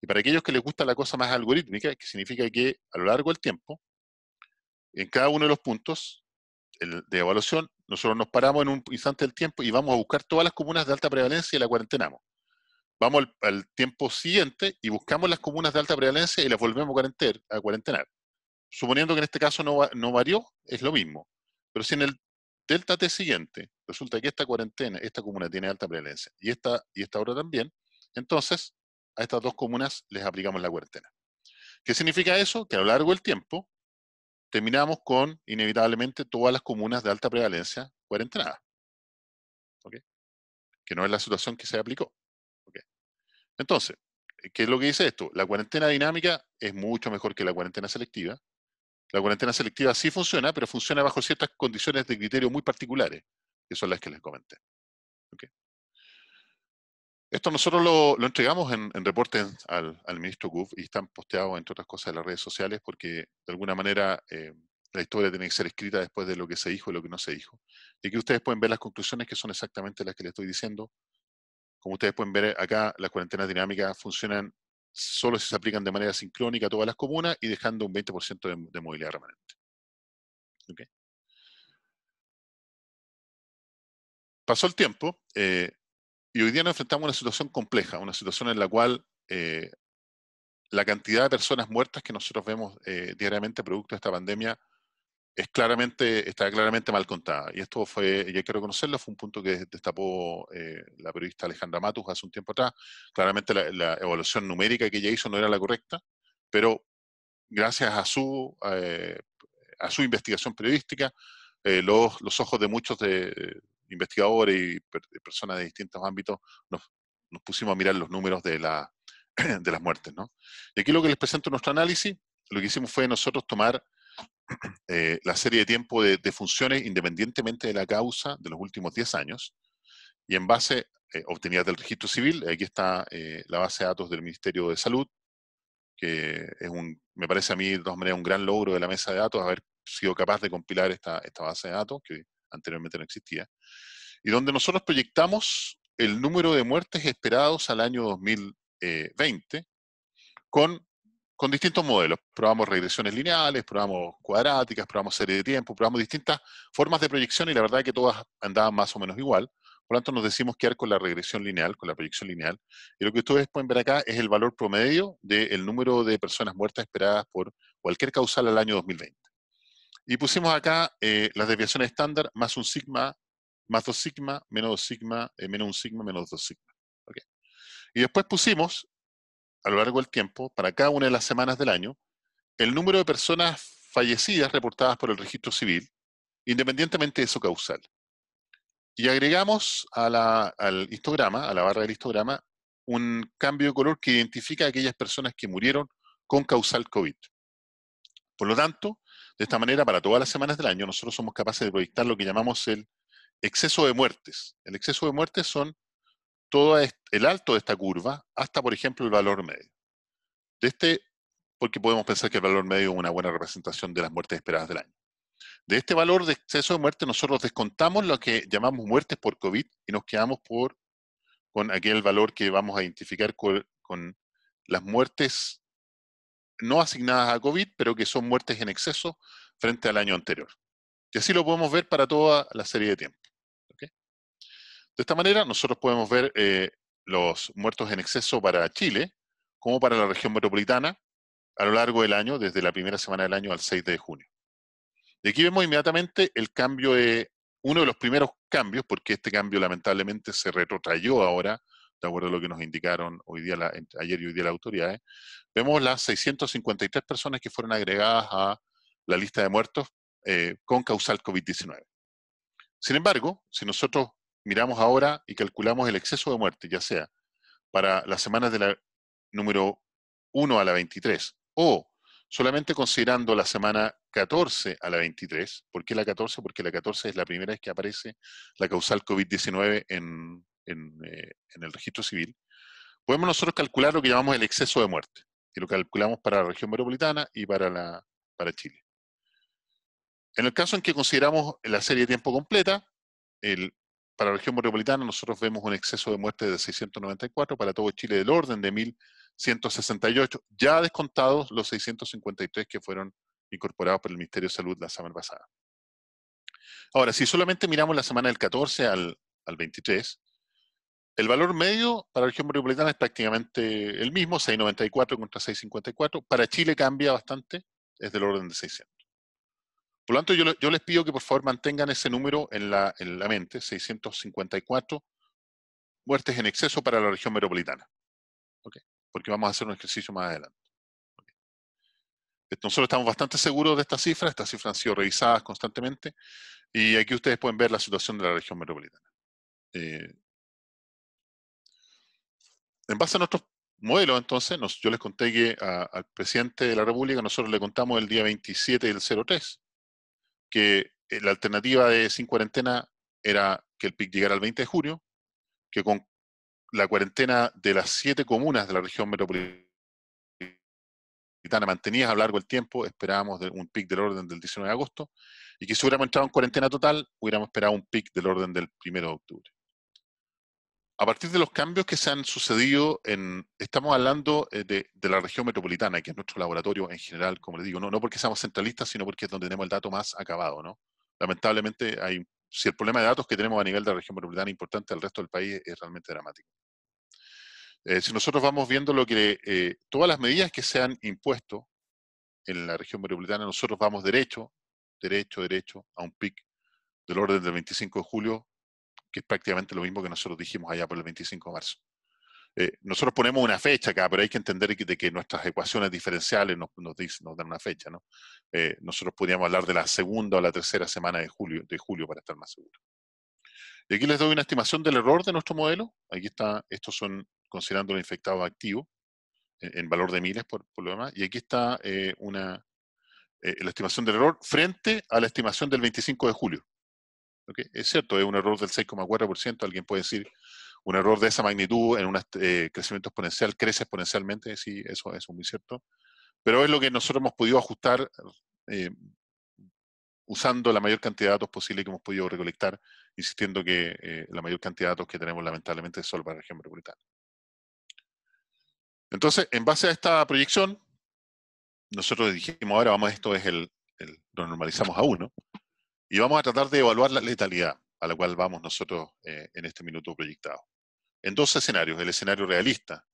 Y para aquellos que les gusta la cosa más algorítmica, que significa que a lo largo del tiempo, en cada uno de los puntos de evaluación, nosotros nos paramos en un instante del tiempo y vamos a buscar todas las comunas de alta prevalencia y la cuarentenamos. Vamos al tiempo siguiente y buscamos las comunas de alta prevalencia y las volvemos a cuarentenar. Suponiendo que en este caso no varió, es lo mismo. Pero si en el delta T siguiente resulta que esta cuarentena, esta comuna tiene alta prevalencia y esta otra también, entonces a estas 2 comunas les aplicamos la cuarentena. ¿Qué significa eso? Que a lo largo del tiempo terminamos con, inevitablemente, todas las comunas de alta prevalencia cuarentenadas. ¿Okay? Que no es la situación que se aplicó. ¿Okay? Entonces, ¿qué es lo que dice esto? La cuarentena dinámica es mucho mejor que la cuarentena selectiva. La cuarentena selectiva sí funciona, pero funciona bajo ciertas condiciones de criterio muy particulares, que son las que les comenté. ¿Okay? Esto nosotros lo entregamos en reportes al ministro Guf y están posteados, entre otras cosas, en las redes sociales, porque de alguna manera la historia tiene que ser escrita después de lo que se dijo y lo que no se dijo. Y aquí ustedes pueden ver las conclusiones que son exactamente las que les estoy diciendo. Como ustedes pueden ver acá, las cuarentenas dinámicas funcionan solo si se aplican de manera sincrónica a todas las comunas y dejando un 20% de movilidad remanente. ¿Okay? Pasó el tiempo y hoy día nos enfrentamos a una situación compleja, una situación en la cual la cantidad de personas muertas que nosotros vemos diariamente producto de esta pandemia está claramente mal contada. Y esto fue, y hay que reconocerlo, fue un punto que destapó la periodista Alejandra Matus hace un tiempo atrás. Claramente la evaluación numérica que ella hizo no era la correcta, pero gracias a su investigación periodística, los ojos de muchos investigadores y personas de distintos ámbitos nos pusimos a mirar los números de las muertes, ¿no? Y aquí lo que les presento en nuestro análisis, lo que hicimos fue nosotros tomar la serie de tiempo de funciones independientemente de la causa de los últimos 10 años, y en base, obtenidas del registro civil, aquí está la base de datos del Ministerio de Salud, que me parece a mí de todas maneras un gran logro de la mesa de datos, haber sido capaz de compilar esta base de datos, que anteriormente no existía. y donde nosotros proyectamos el número de muertes esperados al año 2020 con, con distintos modelos. Probamos regresiones lineales, probamos cuadráticas, probamos serie de tiempo, probamos distintas formas de proyección y la verdad es que todas andaban más o menos igual. Por lo tanto, nos decimos quedar con la regresión lineal, con la proyección lineal. Y lo que ustedes pueden ver acá es el valor promedio del número de personas muertas esperadas por cualquier causal al año 2020. Y pusimos acá las desviaciones estándar más un sigma, más 2 sigma, menos 2 sigma, menos un sigma, menos 2 sigma. ¿Okay? Y después pusimos, a lo largo del tiempo, para cada una de las semanas del año, el número de personas fallecidas reportadas por el registro civil, independientemente de su causal. Y agregamos al histograma, a la barra del histograma, un cambio de color que identifica a aquellas personas que murieron con causal COVID. Por lo tanto, de esta manera, para todas las semanas del año, nosotros somos capaces de proyectar lo que llamamos el exceso de muertes. El exceso de muertes son todo el alto de esta curva hasta, por ejemplo, el valor medio. De este, porque podemos pensar que el valor medio es una buena representación de las muertes esperadas del año. De este valor de exceso de muerte, nosotros descontamos lo que llamamos muertes por COVID y nos quedamos con aquel valor que vamos a identificar con las muertes no asignadas a COVID, pero que son muertes en exceso frente al año anterior. Y así lo podemos ver para toda la serie de tiempo. ¿Okay? De esta manera, nosotros podemos ver los muertos en exceso para Chile, como para la región metropolitana, a lo largo del año, desde la primera semana del año al 6 de junio. Y aquí vemos inmediatamente el cambio uno de los primeros cambios, porque este cambio lamentablemente se retrotrayó ahora, de acuerdo a lo que nos indicaron hoy día ayer y hoy día las autoridades. Vemos las 653 personas que fueron agregadas a la lista de muertos con causal COVID-19. Sin embargo, si nosotros miramos ahora y calculamos el exceso de muerte, ya sea para las semanas de la número 1 a la 23, o solamente considerando la semana 14 a la 23, ¿por qué la 14? Porque la 14 es la primera vez que aparece la causal COVID-19 en el registro civil. Podemos nosotros calcular lo que llamamos el exceso de muerte, y lo calculamos para la región metropolitana y para Chile. En el caso en que consideramos la serie de tiempo completa, para la región metropolitana nosotros vemos un exceso de muerte de 694, para todo Chile del orden de 1.168, ya descontados los 653 que fueron incorporados por el Ministerio de Salud la semana pasada. Ahora, si solamente miramos la semana del 14 al 23, el valor medio para la región metropolitana es prácticamente el mismo, 694 contra 654. Para Chile cambia bastante, es del orden de 600. Por lo tanto, yo les pido que por favor mantengan ese número en la mente, 654 muertes en exceso para la región metropolitana. ¿Okay? Porque vamos a hacer un ejercicio más adelante. ¿Okay? Nosotros estamos bastante seguros de estas cifras han sido revisadas constantemente, y aquí ustedes pueden ver la situación de la región metropolitana. En base a nuestros modelos, entonces, yo les conté que al presidente de la República nosotros le contamos el día 27 del 03, que la alternativa de sin cuarentena era que el pic llegara al 20 de junio, que con la cuarentena de las 7 comunas de la región metropolitana mantenidas a lo largo del tiempo, esperábamos un pic del orden del 19 de agosto, y que si hubiéramos entrado en cuarentena total, hubiéramos esperado un pic del orden del 1 de octubre. A partir de los cambios que se han sucedido, estamos hablando de la región metropolitana, que es nuestro laboratorio en general, como les digo, no porque seamos centralistas, sino porque es donde tenemos el dato más acabado, ¿no? Lamentablemente, si el problema de datos que tenemos a nivel de la región metropolitana es importante, al resto del país es realmente dramático. Si nosotros vamos viendo todas las medidas que se han impuesto en la región metropolitana, nosotros vamos derecho a un pic del orden del 25 de julio, que es prácticamente lo mismo que nosotros dijimos allá por el 25 de marzo. Nosotros ponemos una fecha acá, pero hay que entender que nuestras ecuaciones diferenciales nos dan una fecha, ¿no? Nosotros podríamos hablar de la segunda o la tercera semana de julio para estar más seguros. Y aquí les doy una estimación del error de nuestro modelo. Aquí está, estos son considerando los infectados activos, en valor de miles por lo demás. Y aquí está la estimación del error frente a la estimación del 25 de julio. ¿Okay? Es cierto, es un error del 6,4%. Alguien puede decir, un error de esa magnitud en un crecimiento exponencial crece exponencialmente. Sí, eso es muy cierto. Pero es lo que nosotros hemos podido ajustar usando la mayor cantidad de datos posible que hemos podido recolectar, insistiendo que la mayor cantidad de datos que tenemos lamentablemente es solo para la región metropolitana. Entonces, en base a esta proyección, nosotros dijimos, ahora vamos, esto es lo normalizamos a 1, y vamos a tratar de evaluar la letalidad a la cual vamos nosotros en este minuto proyectado. En 2 escenarios, el escenario realista.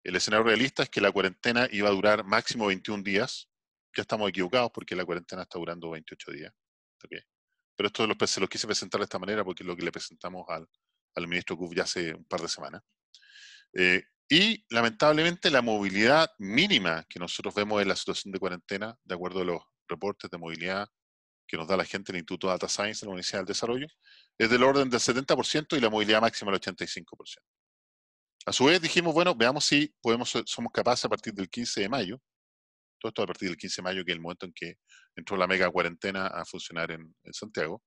El escenario realista es que la cuarentena iba a durar máximo 21 días. Ya estamos equivocados porque la cuarentena está durando 28 días. ¿Okay? Pero esto se los quise presentar de esta manera porque es lo que le presentamos al ministro Kuf ya hace un par de semanas. Y lamentablemente la movilidad mínima que nosotros vemos en la situación de cuarentena, de acuerdo a los reportes de movilidad que nos da la gente del Instituto de Data Science de la Universidad del Desarrollo, es del orden del 70% y la movilidad máxima del 85%. A su vez dijimos, bueno, veamos si somos capaces a partir del 15 de mayo, todo esto a partir del 15 de mayo, que es el momento en que entró la mega cuarentena a funcionar en Santiago.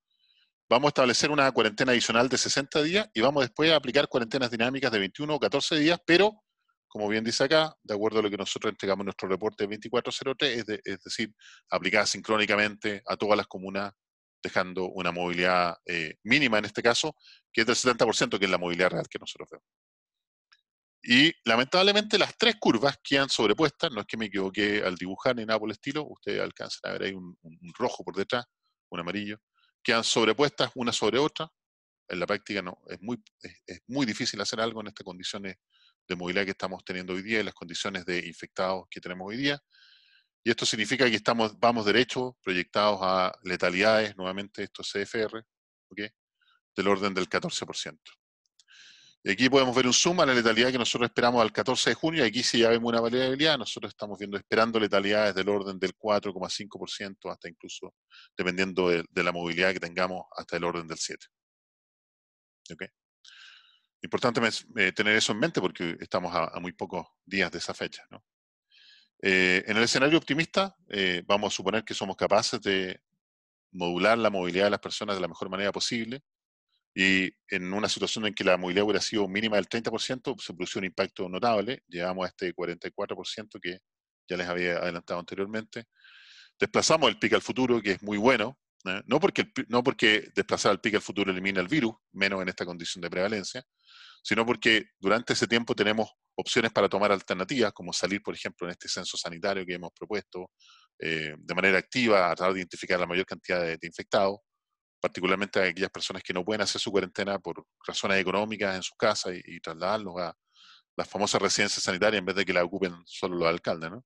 Vamos a establecer una cuarentena adicional de 60 días y vamos después a aplicar cuarentenas dinámicas de 21 o 14 días, pero, como bien dice acá, de acuerdo a lo que nosotros entregamos en nuestro reporte 2403, es decir, aplicadas sincrónicamente a todas las comunas, dejando una movilidad mínima en este caso, que es del 70%, que es la movilidad real que nosotros vemos. Y lamentablemente las 3 curvas quedan sobrepuestas, no es que me equivoqué al dibujar ni nada por el estilo, ustedes alcanzan a ver ahí un rojo por detrás, un amarillo, quedan sobrepuestas una sobre otra. En la práctica no, es muy difícil hacer algo en estas condiciones de movilidad que estamos teniendo hoy día y las condiciones de infectados que tenemos hoy día. Y esto significa que vamos derecho, proyectados a letalidades, nuevamente esto es CFR, ¿okay? Del orden del 14%. Y aquí podemos ver un zoom a la letalidad que nosotros esperamos al 14 de junio, y aquí sí ya vemos una variabilidad, nosotros estamos esperando letalidades del orden del 4,5%, hasta incluso, dependiendo de la movilidad que tengamos, hasta el orden del 7%. ¿Okay? Importante tener eso en mente porque estamos a muy pocos días de esa fecha, ¿no? En el escenario optimista, vamos a suponer que somos capaces de modular la movilidad de las personas de la mejor manera posible, y en una situación en que la movilidad hubiera sido mínima del 30%, se produjo un impacto notable, llegamos a este 44% que ya les había adelantado anteriormente. Desplazamos el pico al futuro, que es muy bueno, no porque desplazar el pico al futuro elimina el virus, menos en esta condición de prevalencia, sino porque durante ese tiempo tenemos opciones para tomar alternativas, como salir, por ejemplo, en este censo sanitario que hemos propuesto, de manera activa, a tratar de identificar la mayor cantidad de infectados, particularmente a aquellas personas que no pueden hacer su cuarentena por razones económicas en sus casas y trasladarlos a las famosas residencias sanitarias en vez de que la ocupen solo los alcaldes, ¿no?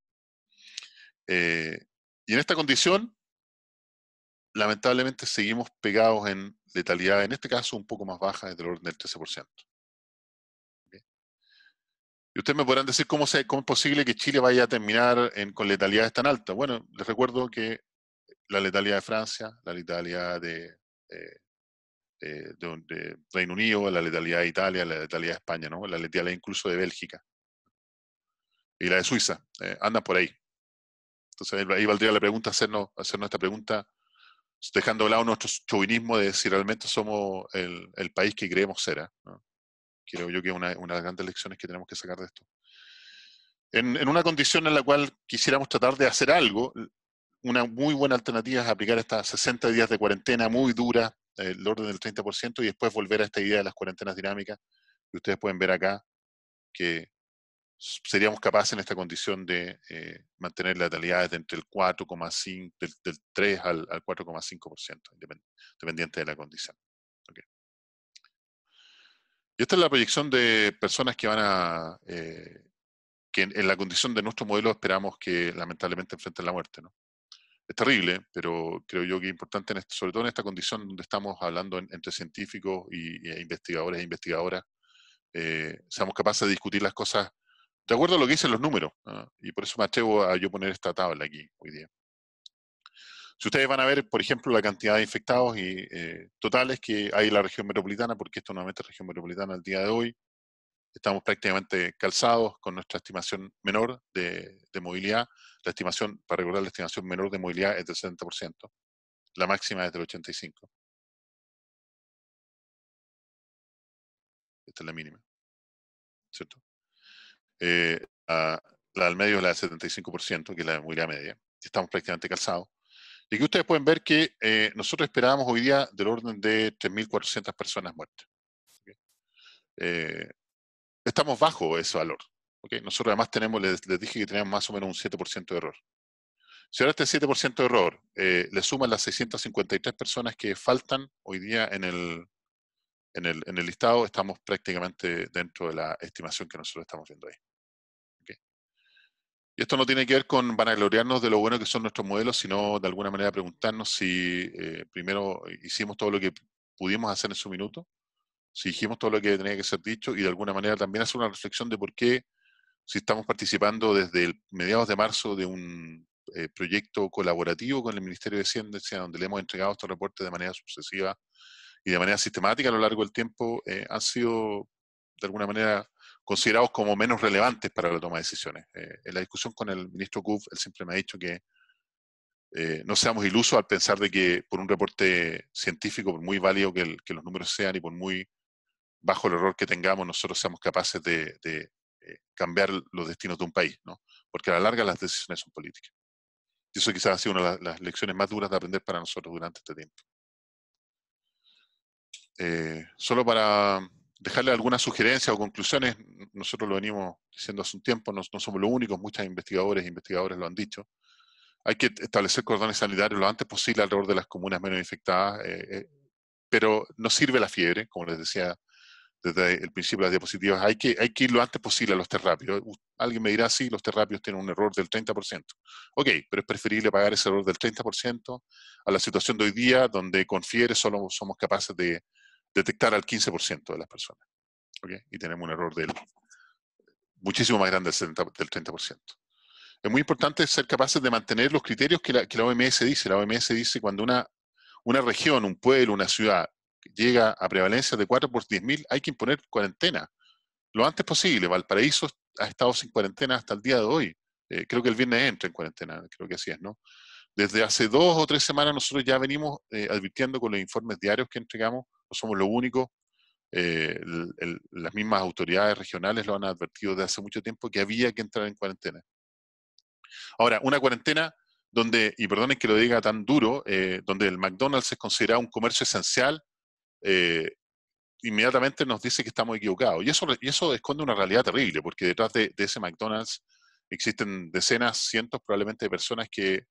Y en esta condición, lamentablemente seguimos pegados en letalidad, en este caso un poco más baja, del orden del 13%. ¿Okay? Y ustedes me podrán decir cómo es posible que Chile vaya a terminar con letalidades tan altas. Bueno, les recuerdo que la letalidad de Francia, la letalidad de Reino Unido, la letalidad de Italia, la letalidad de España, ¿no? La letalidad incluso de Bélgica y la de Suiza, andan por ahí. Entonces ahí valdría la pregunta, hacernos esta pregunta, dejando de lado nuestro chauvinismo de si realmente somos el país que creemos ser, ¿no? Creo yo que es una de las grandes lecciones que tenemos que sacar de esto. En una condición en la cual quisiéramos tratar de hacer algo, una muy buena alternativa es aplicar estas 60 días de cuarentena muy dura, el orden del 30%, y después volver a esta idea de las cuarentenas dinámicas. Y ustedes pueden ver acá que seríamos capaces en esta condición de mantener la letalidad de entre el 4,5, del 3 al 4,5%, dependiente de la condición. Okay. Y esta es la proyección de personas que van a, que en la condición de nuestro modelo esperamos que lamentablemente enfrenten la muerte, ¿no? Es terrible, pero creo yo que es importante, sobre todo en esta condición donde estamos hablando entre científicos e investigadores e investigadoras, seamos capaces de discutir las cosas de acuerdo a lo que dicen los números, ¿no? Y por eso me atrevo a yo poner esta tabla aquí hoy día. Si ustedes van a ver, por ejemplo, la cantidad de infectados y totales que hay en la región metropolitana, porque esto nuevamente es región metropolitana al día de hoy, estamos prácticamente calzados con nuestra estimación menor de movilidad. La estimación, para recordar, la estimación menor de movilidad es del 70%, la máxima es del 85%. Esta es la mínima, ¿cierto? La del medio es la del 75%, que es la de movilidad media. Estamos prácticamente calzados. Y aquí ustedes pueden ver que nosotros esperábamos hoy día del orden de 3.400 personas muertas. ¿Okay? Estamos bajo ese valor. ¿Okay? Nosotros además tenemos, les dije que teníamos más o menos un 7% de error. Si ahora este 7% de error le suman las 653 personas que faltan hoy día en el listado, estamos prácticamente dentro de la estimación que nosotros estamos viendo ahí. ¿Okay? Y esto no tiene que ver con vanagloriarnos de lo bueno que son nuestros modelos, sino de alguna manera preguntarnos si primero hicimos todo lo que pudimos hacer en su minuto, si dijimos todo lo que tenía que ser dicho, y de alguna manera también hacer una reflexión de por qué, si estamos participando desde el mediados de marzo de un proyecto colaborativo con el Ministerio de Ciencia, donde le hemos entregado estos reportes de manera sucesiva y de manera sistemática a lo largo del tiempo, han sido de alguna manera considerados como menos relevantes para la toma de decisiones. En la discusión con el ministro Kuf, él siempre me ha dicho que no seamos ilusos al pensar de que por un reporte científico, por muy válido que los números sean y por muy bajo el error que tengamos, nosotros seamos capaces de cambiar los destinos de un país, ¿no? Porque a la larga las decisiones son políticas. Y eso quizás ha sido una de las lecciones más duras de aprender para nosotros durante este tiempo. Solo para dejarle algunas sugerencias o conclusiones, nosotros lo venimos diciendo hace un tiempo, no somos los únicos, muchos investigadores e investigadores lo han dicho. Hay que establecer cordones sanitarios lo antes posible alrededor de las comunas menos infectadas, pero no sirve la fiebre, como les decía desde el principio de las diapositivas, hay que ir lo antes posible a los test rápidos. Alguien me dirá, sí, los test rápidos tienen un error del 30%. Ok, pero es preferible pagar ese error del 30% a la situación de hoy día, donde con fiebre solo somos capaces de detectar al 15% de las personas. ¿Okay? Y tenemos un error muchísimo más grande del 30%. Es muy importante ser capaces de mantener los criterios que la OMS dice. La OMS dice cuando una región, un pueblo, una ciudad llega a prevalencia de 4 por 10.000, hay que imponer cuarentena lo antes posible. Valparaíso ha estado sin cuarentena hasta el día de hoy. Creo que el viernes entra en cuarentena, creo que así es, ¿no? Desde hace 2 o 3 semanas nosotros ya venimos advirtiendo con los informes diarios que entregamos, no somos los únicos, las mismas autoridades regionales lo han advertido desde hace mucho tiempo que había que entrar en cuarentena. Ahora, una cuarentena donde, y perdonen que lo diga tan duro, donde el McDonald's es considerado un comercio esencial, inmediatamente nos dice que estamos equivocados. Y eso esconde una realidad terrible, porque detrás de ese McDonald's existen decenas, cientos probablemente de personas que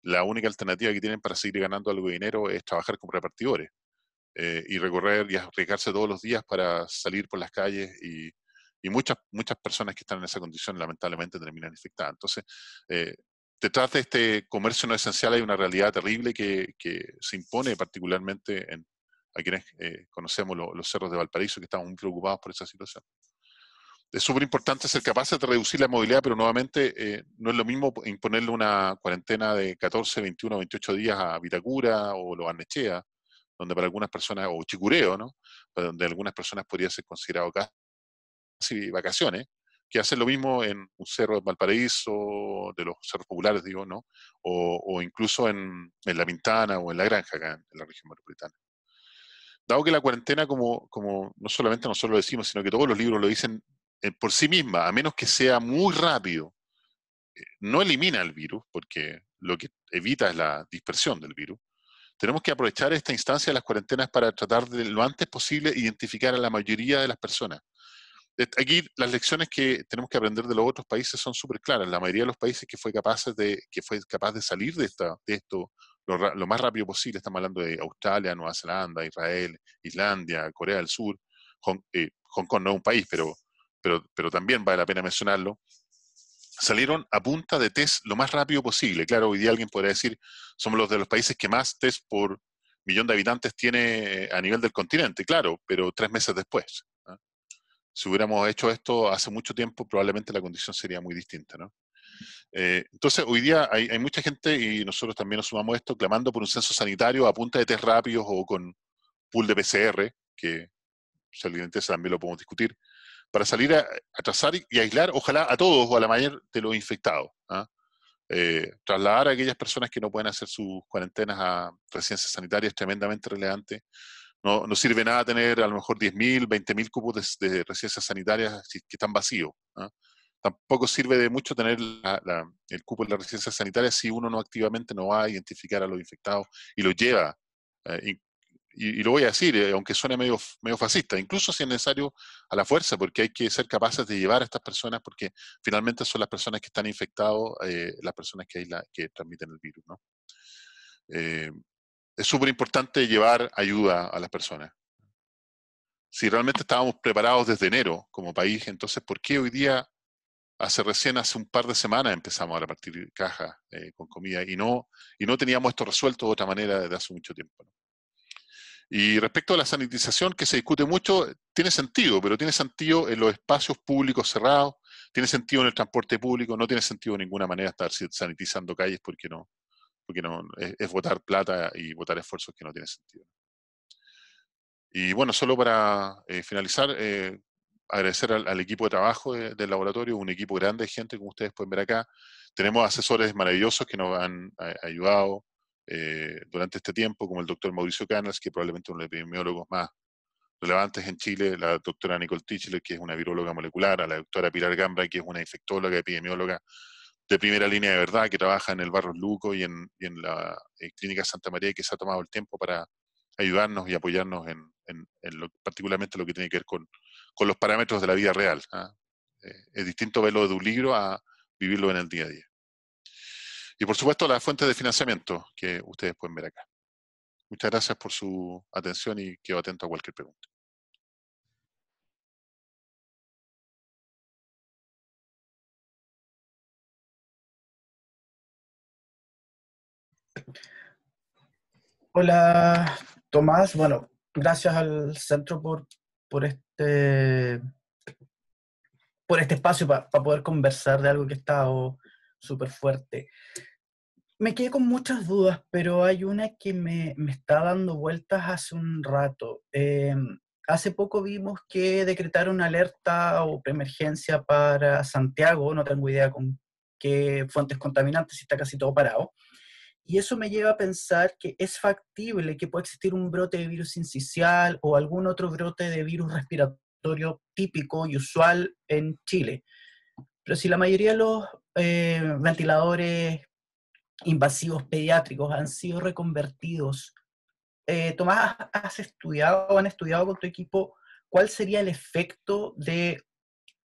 la única alternativa que tienen para seguir ganando algo de dinero es trabajar como repartidores y recorrer y arriesgarse todos los días para salir por las calles y muchas personas que están en esa condición lamentablemente terminan infectadas. Entonces, detrás de este comercio no esencial hay una realidad terrible que se impone particularmente a quienes conocemos los cerros de Valparaíso, que estamos muy preocupados por esa situación. Es súper importante ser capaces de reducir la movilidad, pero nuevamente no es lo mismo imponerle una cuarentena de 14, 21, 28 días a Vitacura o Lo Barnechea, donde para algunas personas, o Chicureo, ¿no? Donde algunas personas podría ser considerado casi vacaciones, que hacen lo mismo en un cerro de Valparaíso, de los cerros populares, digo, ¿no? O incluso en La Pintana o en La Granja, acá en la región metropolitana. Dado que la cuarentena, como no solamente nosotros lo decimos, sino que todos los libros lo dicen por sí misma, a menos que sea muy rápido, no elimina el virus, porque lo que evita es la dispersión del virus. Tenemos que aprovechar esta instancia de las cuarentenas para tratar de lo antes posible identificar a la mayoría de las personas. Aquí las lecciones que tenemos que aprender de los otros países son súper claras. La mayoría de los países que fue capaz de salir de esto lo más rápido posible, estamos hablando de Australia, Nueva Zelanda, Israel, Islandia, Corea del Sur, Hong Kong no es un país, pero también vale la pena mencionarlo, salieron a punta de test lo más rápido posible. Claro, hoy día alguien podría decir, somos los de los países que más test por millón de habitantes tiene a nivel del continente, claro, pero 3 meses después. ¿No? Si hubiéramos hecho esto hace mucho tiempo, probablemente la condición sería muy distinta, ¿no? Entonces, hoy día hay mucha gente, y nosotros también nos sumamos a esto, clamando por un censo sanitario a punta de test rápidos o con pool de PCR, que si alguien interesa también lo podemos discutir, para salir a trazar y aislar, ojalá a todos o a la mayoría de los infectados. ¿Ah? Trasladar a aquellas personas que no pueden hacer sus cuarentenas a residencias sanitarias es tremendamente relevante. No sirve nada tener a lo mejor 10.000, 20.000 cupos de residencias sanitarias que están vacíos. ¿Ah? tampoco sirve de mucho tener el cupo en la residencia sanitaria si uno no activamente no va a identificar a los infectados y los lleva. eh, y lo voy a decir, aunque suene medio fascista, incluso si es necesario a la fuerza, porque hay que ser capaces de llevar a estas personas, porque finalmente son las personas que están infectadas, las personas que transmiten el virus, ¿no? Eh, es súper importante llevar ayuda a las personas. Si realmente estábamos preparados desde enero como país, entonces, ¿por qué hoy día, hace un par de semanas empezamos a repartir cajas con comida y no teníamos esto resuelto de otra manera desde hace mucho tiempo, ¿no? Y respecto a la sanitización, que se discute mucho, tiene sentido, pero tiene sentido en los espacios públicos cerrados, tiene sentido en el transporte público, no tiene sentido de ninguna manera estar sanitizando calles porque no es botar plata y botar esfuerzos que no tiene sentido. Y bueno, solo para finalizar, agradecer al equipo de trabajo del laboratorio, un equipo grande de gente, como ustedes pueden ver acá. Tenemos asesores maravillosos que nos han ayudado durante este tiempo, como el doctor Mauricio Canals, que probablemente uno de los epidemiólogos más relevantes en Chile, la doctora Nicole Tichler, que es una viróloga molecular, a la doctora Pilar Gambra, que es una infectóloga, epidemióloga de primera línea de verdad, que trabaja en el Barros Luco y en la Clínica Santa María, que se ha tomado el tiempo para ayudarnos y apoyarnos particularmente lo que tiene que ver con los parámetros de la vida real, ¿ah? Es distinto verlo de un libro a vivirlo en el día a día. Y por supuesto las fuentes de financiamiento que ustedes pueden ver acá. Muchas gracias por su atención y quedo atento a cualquier pregunta. Hola, Tomás. Bueno, gracias al centro por este, por este espacio para poder conversar de algo que ha estado súper fuerte. Me quedé con muchas dudas, pero hay una que me está dando vueltas hace un rato. Hace poco vimos que decretaron alerta o preemergencia para Santiago, no tengo idea con qué fuentes contaminantes, si está casi todo parado. Y eso me lleva a pensar que es factible que pueda existir un brote de virus sincicial o algún otro brote de virus respiratorio típico y usual en Chile. Pero si la mayoría de los ventiladores invasivos pediátricos han sido reconvertidos, Tomás, ¿has estudiado o han estudiado con tu equipo cuál sería el efecto de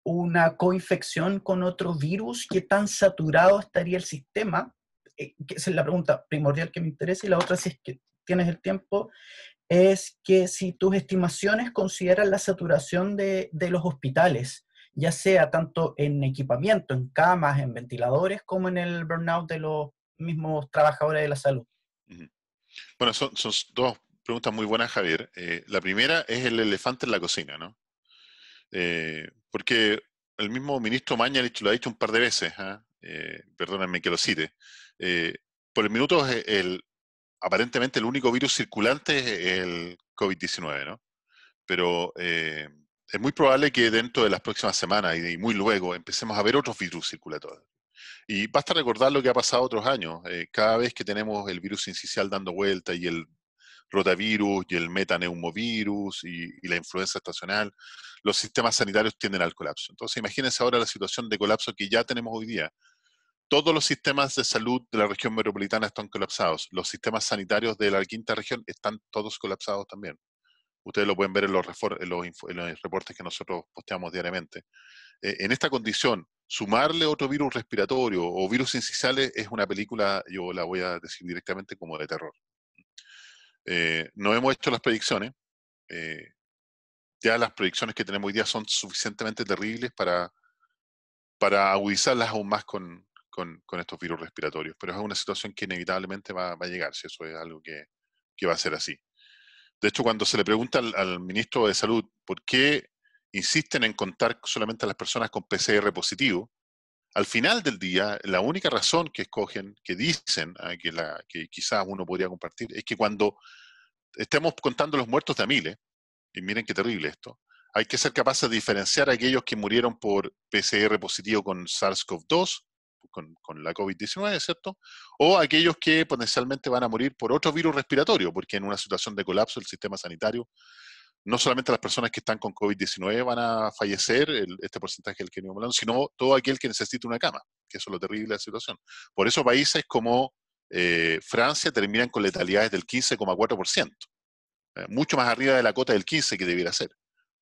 una coinfección con otro virus? ¿Qué tan saturado estaría el sistema? Que esa es la pregunta primordial que me interesa. Y la otra, si es que tienes el tiempo, es que si tus estimaciones consideran la saturación de los hospitales, ya sea tanto en equipamiento, en camas, en ventiladores, como en el burnout de los mismos trabajadores de la salud. Bueno, son dos preguntas muy buenas, Javier. La primera es el elefante en la cocina, ¿no? Porque el mismo ministro Mañalich lo ha dicho un par de veces, ¿ah? Perdónenme que lo cite. Eh, por el minuto, aparentemente el único virus circulante es el COVID-19, ¿no? Pero es muy probable que dentro de las próximas semanas y muy luego empecemos a ver otros virus circulatorios. Y basta recordar lo que ha pasado otros años. Cada vez que tenemos el virus sincicial dando vuelta y el rotavirus y el metaneumovirus y la influenza estacional, los sistemas sanitarios tienden al colapso. Entonces, imagínense ahora la situación de colapso que ya tenemos hoy día. Todos los sistemas de salud de la región metropolitana están colapsados. Los sistemas sanitarios de la quinta región están todos colapsados también. Ustedes lo pueden ver en los reportes que nosotros posteamos diariamente. En esta condición, sumarle otro virus respiratorio o virus incisionales es una película, yo la voy a decir directamente, como de terror. No hemos hecho las predicciones. eh, ya las predicciones que tenemos hoy día son suficientemente terribles para agudizarlas aún más con estos virus respiratorios. Pero es una situación que inevitablemente va a llegar, si eso es algo que va a ser así. De hecho, cuando se le pregunta al ministro de Salud por qué insisten en contar solamente a las personas con PCR positivo, al final del día, la única razón que escogen, que dicen, que quizás uno podría compartir, es que cuando estemos contando los muertos de a miles, y miren qué terrible esto, hay que ser capaces de diferenciar a aquellos que murieron por PCR positivo con SARS-CoV-2, con la COVID-19, ¿cierto? O aquellos que potencialmente van a morir por otro virus respiratorio, porque en una situación de colapso del sistema sanitario no solamente las personas que están con COVID-19 van a fallecer, este porcentaje del que venimos hablando, sino todo aquel que necesite una cama, que eso es lo terrible de la situación. Por eso países como Francia terminan con letalidades del 15,4%, mucho más arriba de la cota del 15% que debiera ser,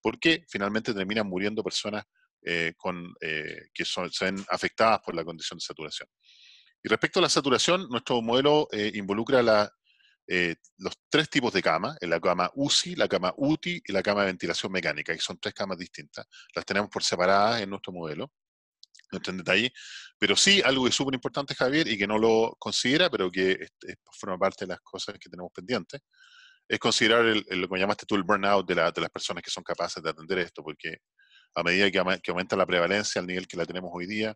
porque finalmente terminan muriendo personas que se ven afectadas por la condición de saturación. Y respecto a la saturación, nuestro modelo involucra los 3 tipos de cama, la cama UCI, la cama UTI y la cama de ventilación mecánica, que son 3 camas distintas. Las tenemos por separadas en nuestro modelo, no está en detalle, pero sí algo que es súper importante, Javier, y que no lo considera, pero que forma parte de las cosas que tenemos pendientes, es considerar lo que llamaste tú el burnout de las personas que son capaces de atender esto, porque a medida que aumenta la prevalencia al nivel que la tenemos hoy día,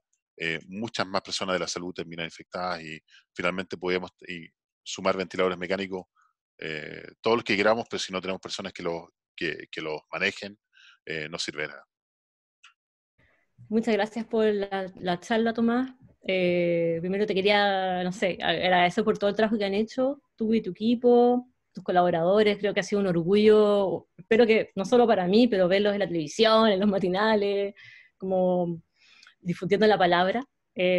muchas más personas de la salud terminan infectadas y finalmente podemos sumar ventiladores mecánicos, todos los que queramos, pero si no tenemos personas que los manejen, no sirve de nada. Muchas gracias por la charla, Tomás. Primero te quería, no sé, agradecer por todo el trabajo que han hecho, tú y tu equipo, tus colaboradores. Creo que ha sido un orgullo, espero que no solo para mí, pero verlos en la televisión, en los matinales, como difundiendo la palabra.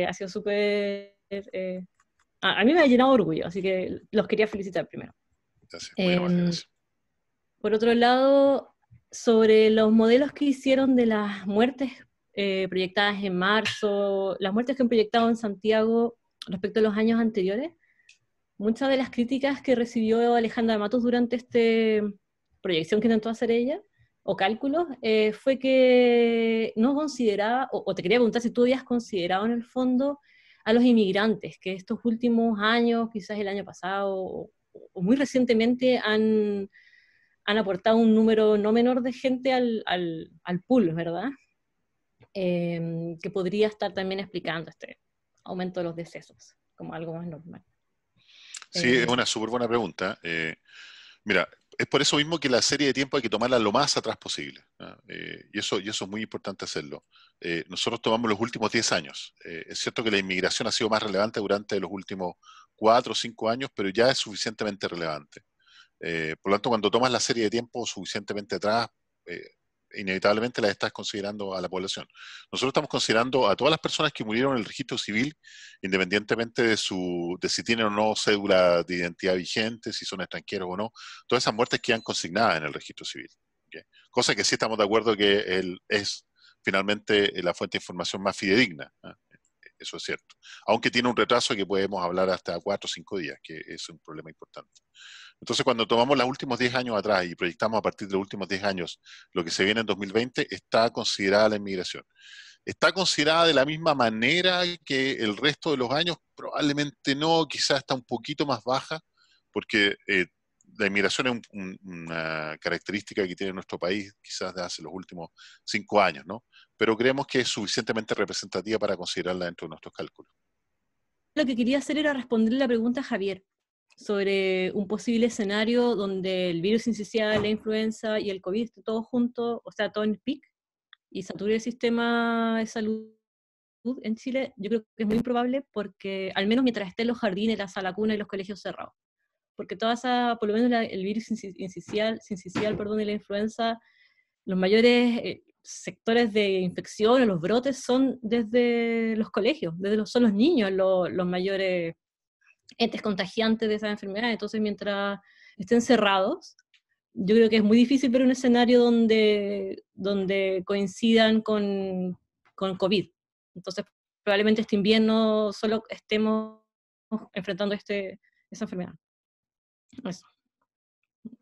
Ha sido súper... a mí me ha llenado de orgullo, así que los quería felicitar primero. Gracias, muy amable, gracias. Por otro lado, sobre los modelos que hicieron de las muertes proyectadas en marzo, las muertes que han proyectado en Santiago respecto a los años anteriores, muchas de las críticas que recibió Alejandra Matos durante esta proyección que intentó hacer ella, o cálculos, fue que no consideraba, o te quería preguntar si tú habías considerado en el fondo a los inmigrantes, que estos últimos años, quizás el año pasado, o muy recientemente han aportado un número no menor de gente al pool, ¿verdad? Que podría estar también explicando este aumento de los decesos como algo más normal. Sí, es una súper buena pregunta. Mira, es por eso mismo que la serie de tiempo hay que tomarla lo más atrás posible, ¿no? Y eso es muy importante hacerlo. Nosotros tomamos los últimos 10 años. Es cierto que la inmigración ha sido más relevante durante los últimos 4 o 5 años, pero ya es suficientemente relevante. Por lo tanto, cuando tomas la serie de tiempo suficientemente atrás, inevitablemente la estás considerando a la población. Nosotros estamos considerando a todas las personas que murieron en el registro civil, independientemente de si tienen o no cédula de identidad vigente, si son extranjeros o no, todas esas muertes quedan consignadas en el registro civil. ¿Okay? Cosa que sí estamos de acuerdo que es finalmente la fuente de información más fidedigna, ¿eh? Eso es cierto. Aunque tiene un retraso que podemos hablar hasta 4 o 5 días, que es un problema importante. Entonces, cuando tomamos los últimos 10 años atrás y proyectamos a partir de los últimos 10 años lo que se viene en 2020, está considerada la inmigración. ¿Está considerada de la misma manera que el resto de los años? Probablemente no, quizás está un poquito más baja, porque la inmigración es una característica que tiene nuestro país quizás de hace los últimos 5 años, ¿no? Pero creemos que es suficientemente representativa para considerarla dentro de nuestros cálculos. Lo que quería hacer era responderle la pregunta a Javier sobre un posible escenario donde el virus sincicial, la influenza y el COVID estén todos juntos, o sea, todo en pic, y sature el sistema de salud en Chile. Yo creo que es muy improbable porque, al menos mientras estén los jardines, la sala cuna y los colegios cerrados, porque toda esa, por lo menos el virus sincicial, y la influenza, los mayores sectores de infección o los brotes son desde los colegios, son los niños los mayores entes contagiantes de esa enfermedad. Entonces, mientras estén cerrados, yo creo que es muy difícil ver un escenario donde coincidan con COVID. Entonces, probablemente este invierno solo estemos enfrentando esa enfermedad. Eso.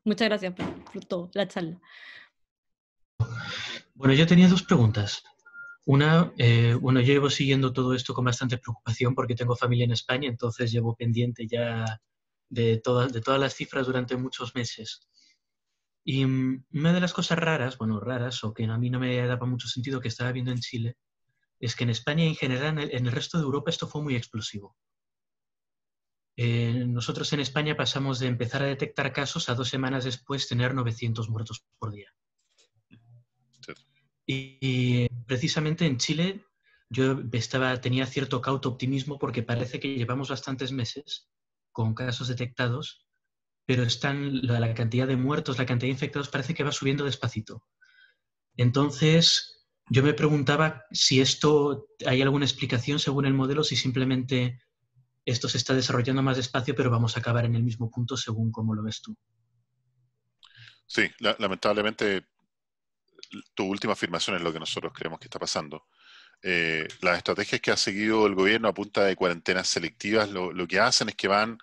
Muchas gracias por todo, la charla. Bueno, yo tenía 2 preguntas. Una, bueno, yo llevo siguiendo todo esto con bastante preocupación porque tengo familia en España, entonces llevo pendiente ya de todas las cifras durante muchos meses. Y una de las cosas raras, o que a mí no me daba mucho sentido que estaba viendo en Chile, es que en España y en general en el resto de Europa esto fue muy explosivo. Nosotros en España pasamos de empezar a detectar casos a 2 semanas después tener 900 muertos por día. Y precisamente en Chile yo tenía cierto cauto optimismo porque parece que llevamos bastantes meses con casos detectados pero la cantidad de muertos, la cantidad de infectados parece que va subiendo despacito. Entonces, yo me preguntaba si esto, hay alguna explicación según el modelo, si simplemente esto se está desarrollando más despacio, pero vamos a acabar en el mismo punto según cómo lo ves tú. Sí, lamentablemente tu última afirmación es lo que nosotros creemos que está pasando. Las estrategias que ha seguido el gobierno a punta de cuarentenas selectivas lo que hacen es que van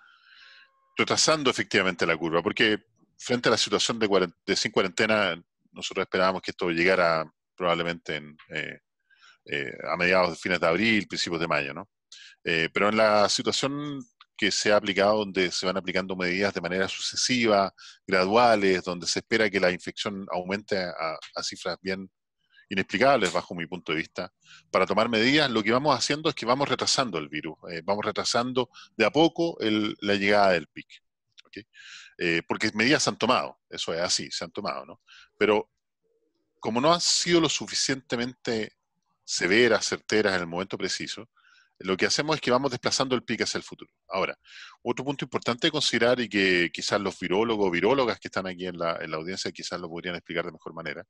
retrasando efectivamente la curva, porque frente a la situación de sin cuarentena, nosotros esperábamos que esto llegara probablemente a mediados de fines de abril, principios de mayo, ¿no? Pero en la situación que se ha aplicado, donde se van aplicando medidas de manera sucesiva, graduales, donde se espera que la infección aumente a cifras bien inexplicables bajo mi punto de vista, para tomar medidas, lo que vamos haciendo es que vamos retrasando el virus, vamos retrasando de a poco la llegada del pic. ¿Okay? Porque medidas se han tomado, eso es así, se han tomado, ¿no? Pero como no han sido lo suficientemente severas, certeras en el momento preciso, lo que hacemos es que vamos desplazando el pic hacia el futuro. Ahora, otro punto importante de considerar y que quizás los virólogos o virólogas que están aquí en la audiencia quizás lo podrían explicar de mejor manera,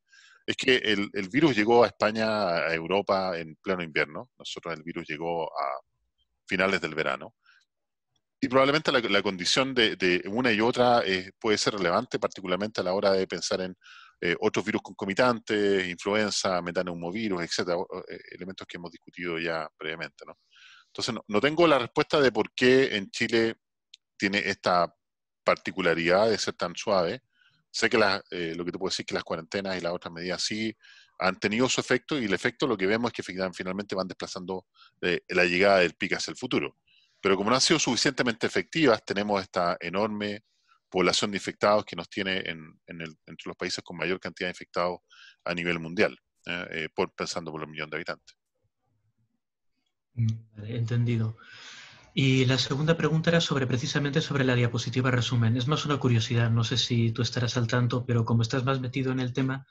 es que el virus llegó a España, a Europa en pleno invierno. Nosotros el virus llegó a finales del verano. Y probablemente la condición de una y otra puede ser relevante, particularmente a la hora de pensar en otros virus concomitantes, influenza, metaneumovirus, etcétera, elementos que hemos discutido ya previamente, ¿no? Entonces, no tengo la respuesta de por qué en Chile tiene esta particularidad de ser tan suave. Sé que lo que te puedo decir es que las cuarentenas y las otras medidas sí han tenido su efecto, y el efecto lo que vemos es que finalmente van desplazando la llegada del pico hacia el futuro. Pero como no han sido suficientemente efectivas, tenemos esta enorme población de infectados que nos tiene entre los países con mayor cantidad de infectados a nivel mundial, pensando por los millones de habitantes. Vale, entendido. Y la segunda pregunta era precisamente sobre la diapositiva resumen. Es más una curiosidad, no sé si tú estarás al tanto, pero como estás más metido en el tema,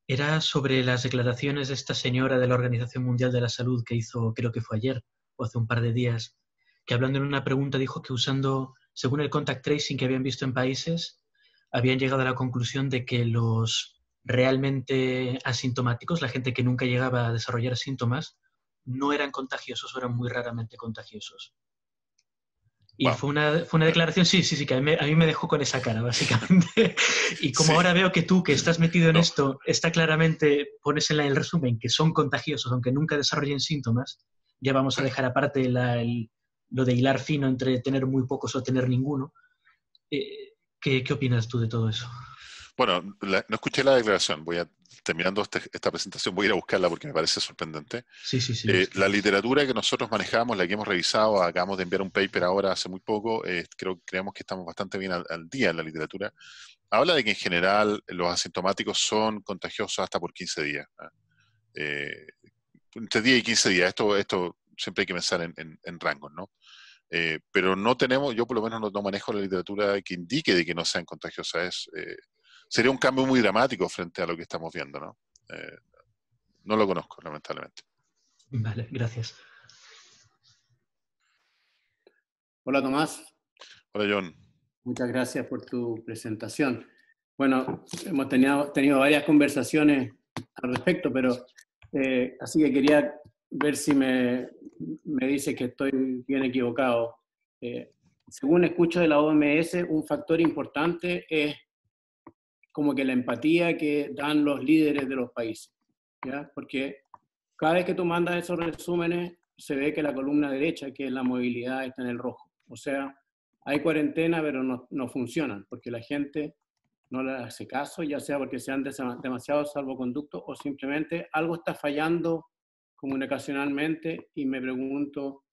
era sobre las declaraciones de esta señora de la Organización Mundial de la Salud que hizo, creo que fue ayer o hace un par de días, que hablando en una pregunta dijo que usando, según el contact tracing que habían visto en países, habían llegado a la conclusión de que los realmente asintomáticos, la gente que nunca llegaba a desarrollar síntomas, no eran contagiosos o eran muy raramente contagiosos. Y Wow. fue una declaración, sí, que a mí me dejó con esa cara, básicamente. Y como Sí. ahora veo que tú, que estás metido en esto, está claramente, pones en el resumen que son contagiosos, aunque nunca desarrollen síntomas, ya vamos a dejar aparte lo de hilar fino entre tener muy pocos o tener ninguno. ¿Qué opinas tú de todo eso? Bueno, no escuché la declaración. Terminando esta presentación, voy a ir a buscarla porque me parece sorprendente. Sí. La literatura que nosotros manejamos, la que hemos revisado, acabamos de enviar un paper ahora hace muy poco, creemos que estamos bastante bien al día en la literatura. Habla de que en general los asintomáticos son contagiosos hasta por 15 días. Entre 10 y 15 días. Esto siempre hay que pensar en rangos, ¿no? Pero no tenemos, yo por lo menos no manejo la literatura que indique de que no sean contagiosas. Sería un cambio muy dramático frente a lo que estamos viendo, ¿no? No lo conozco, lamentablemente. Vale, gracias. Hola Tomás. Hola John. Muchas gracias por tu presentación. Bueno, hemos tenido varias conversaciones al respecto, pero así que quería ver si me dice que estoy bien equivocado. Según escucho de la OMS, un factor importante es como que la empatía que dan los líderes de los países, ¿ya? Porque cada vez que tú mandas esos resúmenes, se ve que la columna derecha, que es la movilidad, está en el rojo. O sea, hay cuarentena, pero no funcionan, porque la gente no le hace caso, ya sea porque sean demasiado salvoconductos o simplemente algo está fallando comunicacionalmente, y me pregunto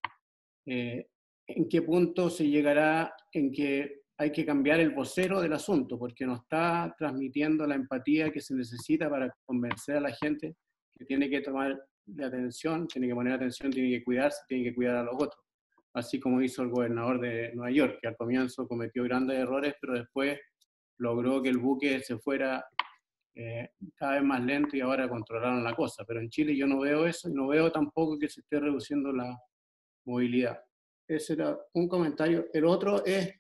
en qué punto se llegará en que hay que cambiar el vocero del asunto, porque no está transmitiendo la empatía que se necesita para convencer a la gente que tiene que tomar de atención, tiene que poner atención, tiene que cuidarse, tiene que cuidar a los otros. Así como hizo el gobernador de Nueva York, que al comienzo cometió grandes errores, pero después logró que el buque se fuera cada vez más lento y ahora controlaron la cosa. Pero en Chile yo no veo eso, y no veo tampoco que se esté reduciendo la movilidad. Ese era un comentario. El otro es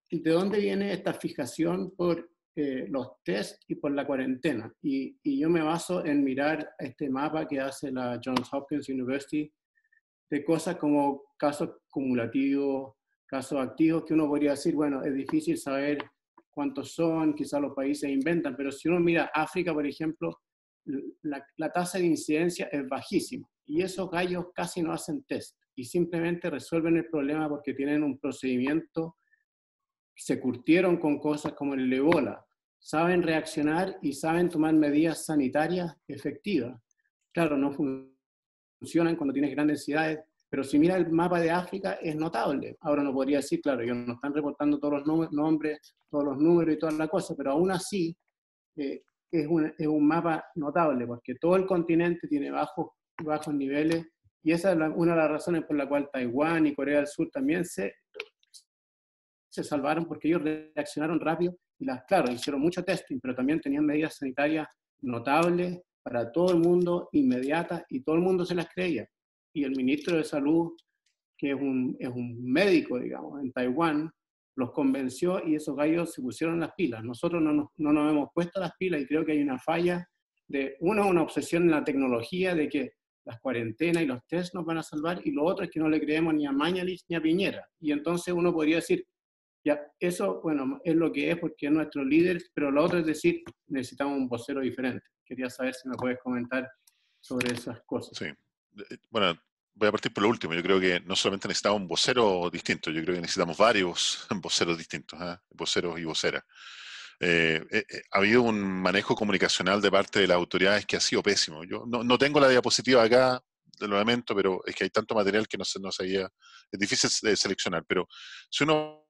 ¿de dónde viene esta fijación por los test y por la cuarentena? Y yo me baso en mirar este mapa que hace la Johns Hopkins University de cosas como casos cumulativos, casos activos, que uno podría decir, bueno, es difícil saber cuántos son, quizás los países inventan, pero si uno mira África, por ejemplo, la tasa de incidencia es bajísima y esos gallos casi no hacen test y simplemente resuelven el problema porque tienen un procedimiento, se curtieron con cosas como el ébola, saben reaccionar y saben tomar medidas sanitarias efectivas. Claro, no funcionan cuando tienes grandes ciudades, pero si mira el mapa de África es notable. Ahora no podría decir, claro, ellos no están reportando todos los nombres, todos los números y todas las cosas, pero aún así es un mapa notable, porque todo el continente tiene bajos niveles, y esa es una de las razones por la cual Taiwán y Corea del Sur también se salvaron, porque ellos reaccionaron rápido, y claro, hicieron mucho testing, pero también tenían medidas sanitarias notables para todo el mundo, inmediatas, y todo el mundo se las creía. Y el ministro de Salud, que es un médico, digamos, en Taiwán, los convenció y esos gallos se pusieron las pilas. Nosotros no nos hemos puesto las pilas y creo que hay una falla de, una obsesión en la tecnología de que las cuarentenas y los test nos van a salvar, y lo otro es que no le creemos ni a Mañalich ni a Piñera. Y entonces uno podría decir, ya, eso, bueno, es lo que es porque es nuestro líder, pero lo otro es decir, necesitamos un vocero diferente. Quería saber si me puedes comentar sobre esas cosas. Sí. Bueno, voy a partir por lo último. Yo creo que no solamente necesitamos un vocero distinto, yo creo que necesitamos varios voceros distintos, voceros y voceras. Ha habido un manejo comunicacional de parte de las autoridades que ha sido pésimo. Yo no tengo la diapositiva acá, lo lamento, pero es que hay tanto material que no sabía, es difícil de seleccionar, pero si uno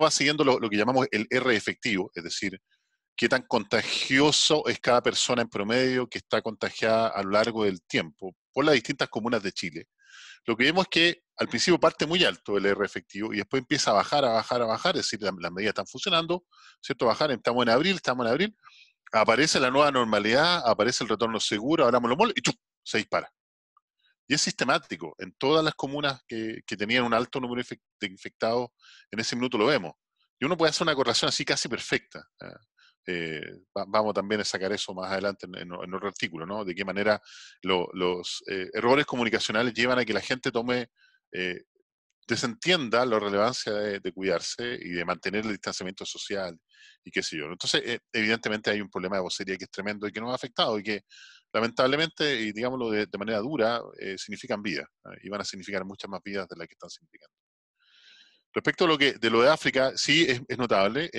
va siguiendo lo que llamamos el R efectivo, es decir, qué tan contagioso es cada persona en promedio que está contagiada a lo largo del tiempo por las distintas comunas de Chile. Lo que vemos es que al principio parte muy alto el R efectivo y después empieza a bajar, es decir, las medidas están funcionando, ¿cierto? Bajar, estamos en abril, aparece la nueva normalidad, aparece el retorno seguro, hablamos los moles y ¡chum!, se dispara. Y es sistemático, en todas las comunas que tenían un alto número de infectados, en ese minuto lo vemos. Y uno puede hacer una correlación así casi perfecta. Vamos también a sacar eso más adelante en otro artículo, ¿no? De qué manera los errores comunicacionales llevan a que la gente desentienda la relevancia de cuidarse y de mantener el distanciamiento social y qué sé yo. Entonces, evidentemente hay un problema de vocería que es tremendo y que nos ha afectado y que lamentablemente, y digámoslo de manera dura, significan vidas, y van a significar muchas más vidas de las que están significando. Respecto a de lo de África, sí es notable.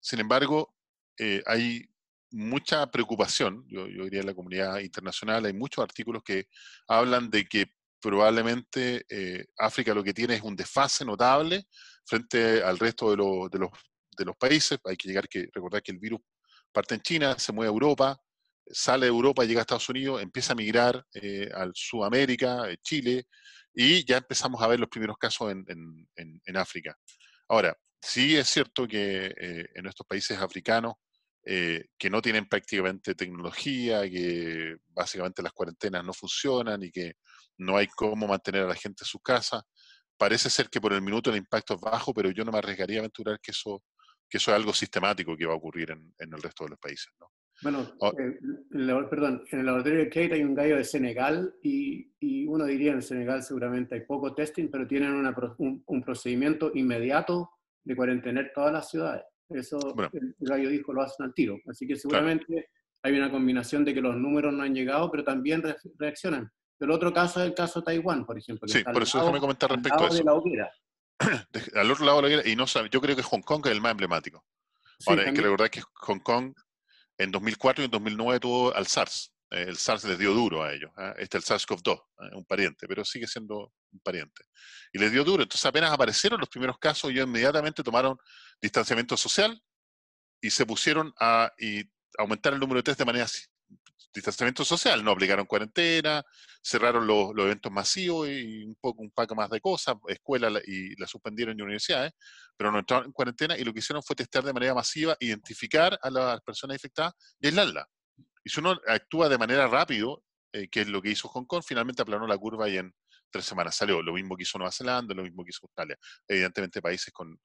Sin embargo, hay mucha preocupación, yo diría en la comunidad internacional, hay muchos artículos que hablan de que probablemente África lo que tiene es un desfase notable frente al resto de los países. Hay que recordar que el virus parte en China, se mueve a Europa, sale de Europa, llega a Estados Unidos, empieza a migrar al Sudamérica, Chile, y ya empezamos a ver los primeros casos en África. Ahora, sí es cierto que en estos países africanos, que no tienen prácticamente tecnología, que básicamente las cuarentenas no funcionan y que no hay cómo mantener a la gente en sus casas, parece ser que por el minuto el impacto es bajo, pero yo no me arriesgaría a aventurar que eso es algo sistemático que va a ocurrir en el resto de los países, ¿no? Bueno, en el laboratorio de Kate hay un gallo de Senegal y uno diría en Senegal seguramente hay poco testing, pero tienen un procedimiento inmediato de cuarentenar todas las ciudades. Eso, bueno, el gallo dijo, lo hacen al tiro. Así que seguramente claro, hay una combinación de que los números no han llegado, pero también reaccionan. Pero otro caso es el caso de Taiwán, por ejemplo. Que sí, por eso déjame comentar respecto a eso. De la hoguera. Al otro lado de la hoguera, y no sabe, yo creo que Hong Kong es el más emblemático. Sí, ahora, hay que recordar que Hong Kong en 2004 y en 2009 tuvo al SARS. El SARS les dio duro a ellos. Este es el SARS-CoV-2, un pariente, pero sigue siendo un pariente. Y les dio duro. Entonces apenas aparecieron los primeros casos, ellos inmediatamente tomaron distanciamiento social y se pusieron a aumentar el número de test de manera distanciamiento social. No aplicaron cuarentena, cerraron los eventos masivos y un poco más de cosas, escuelas y la suspendieron en universidades, pero no entraron en cuarentena y lo que hicieron fue testear de manera masiva, identificar a las personas infectadas y aislarlas. Y si uno actúa de manera rápido, que es lo que hizo Hong Kong, finalmente aplanó la curva y en 3 semanas salió. Lo mismo que hizo Nueva Zelanda, lo mismo que hizo Australia. Evidentemente países con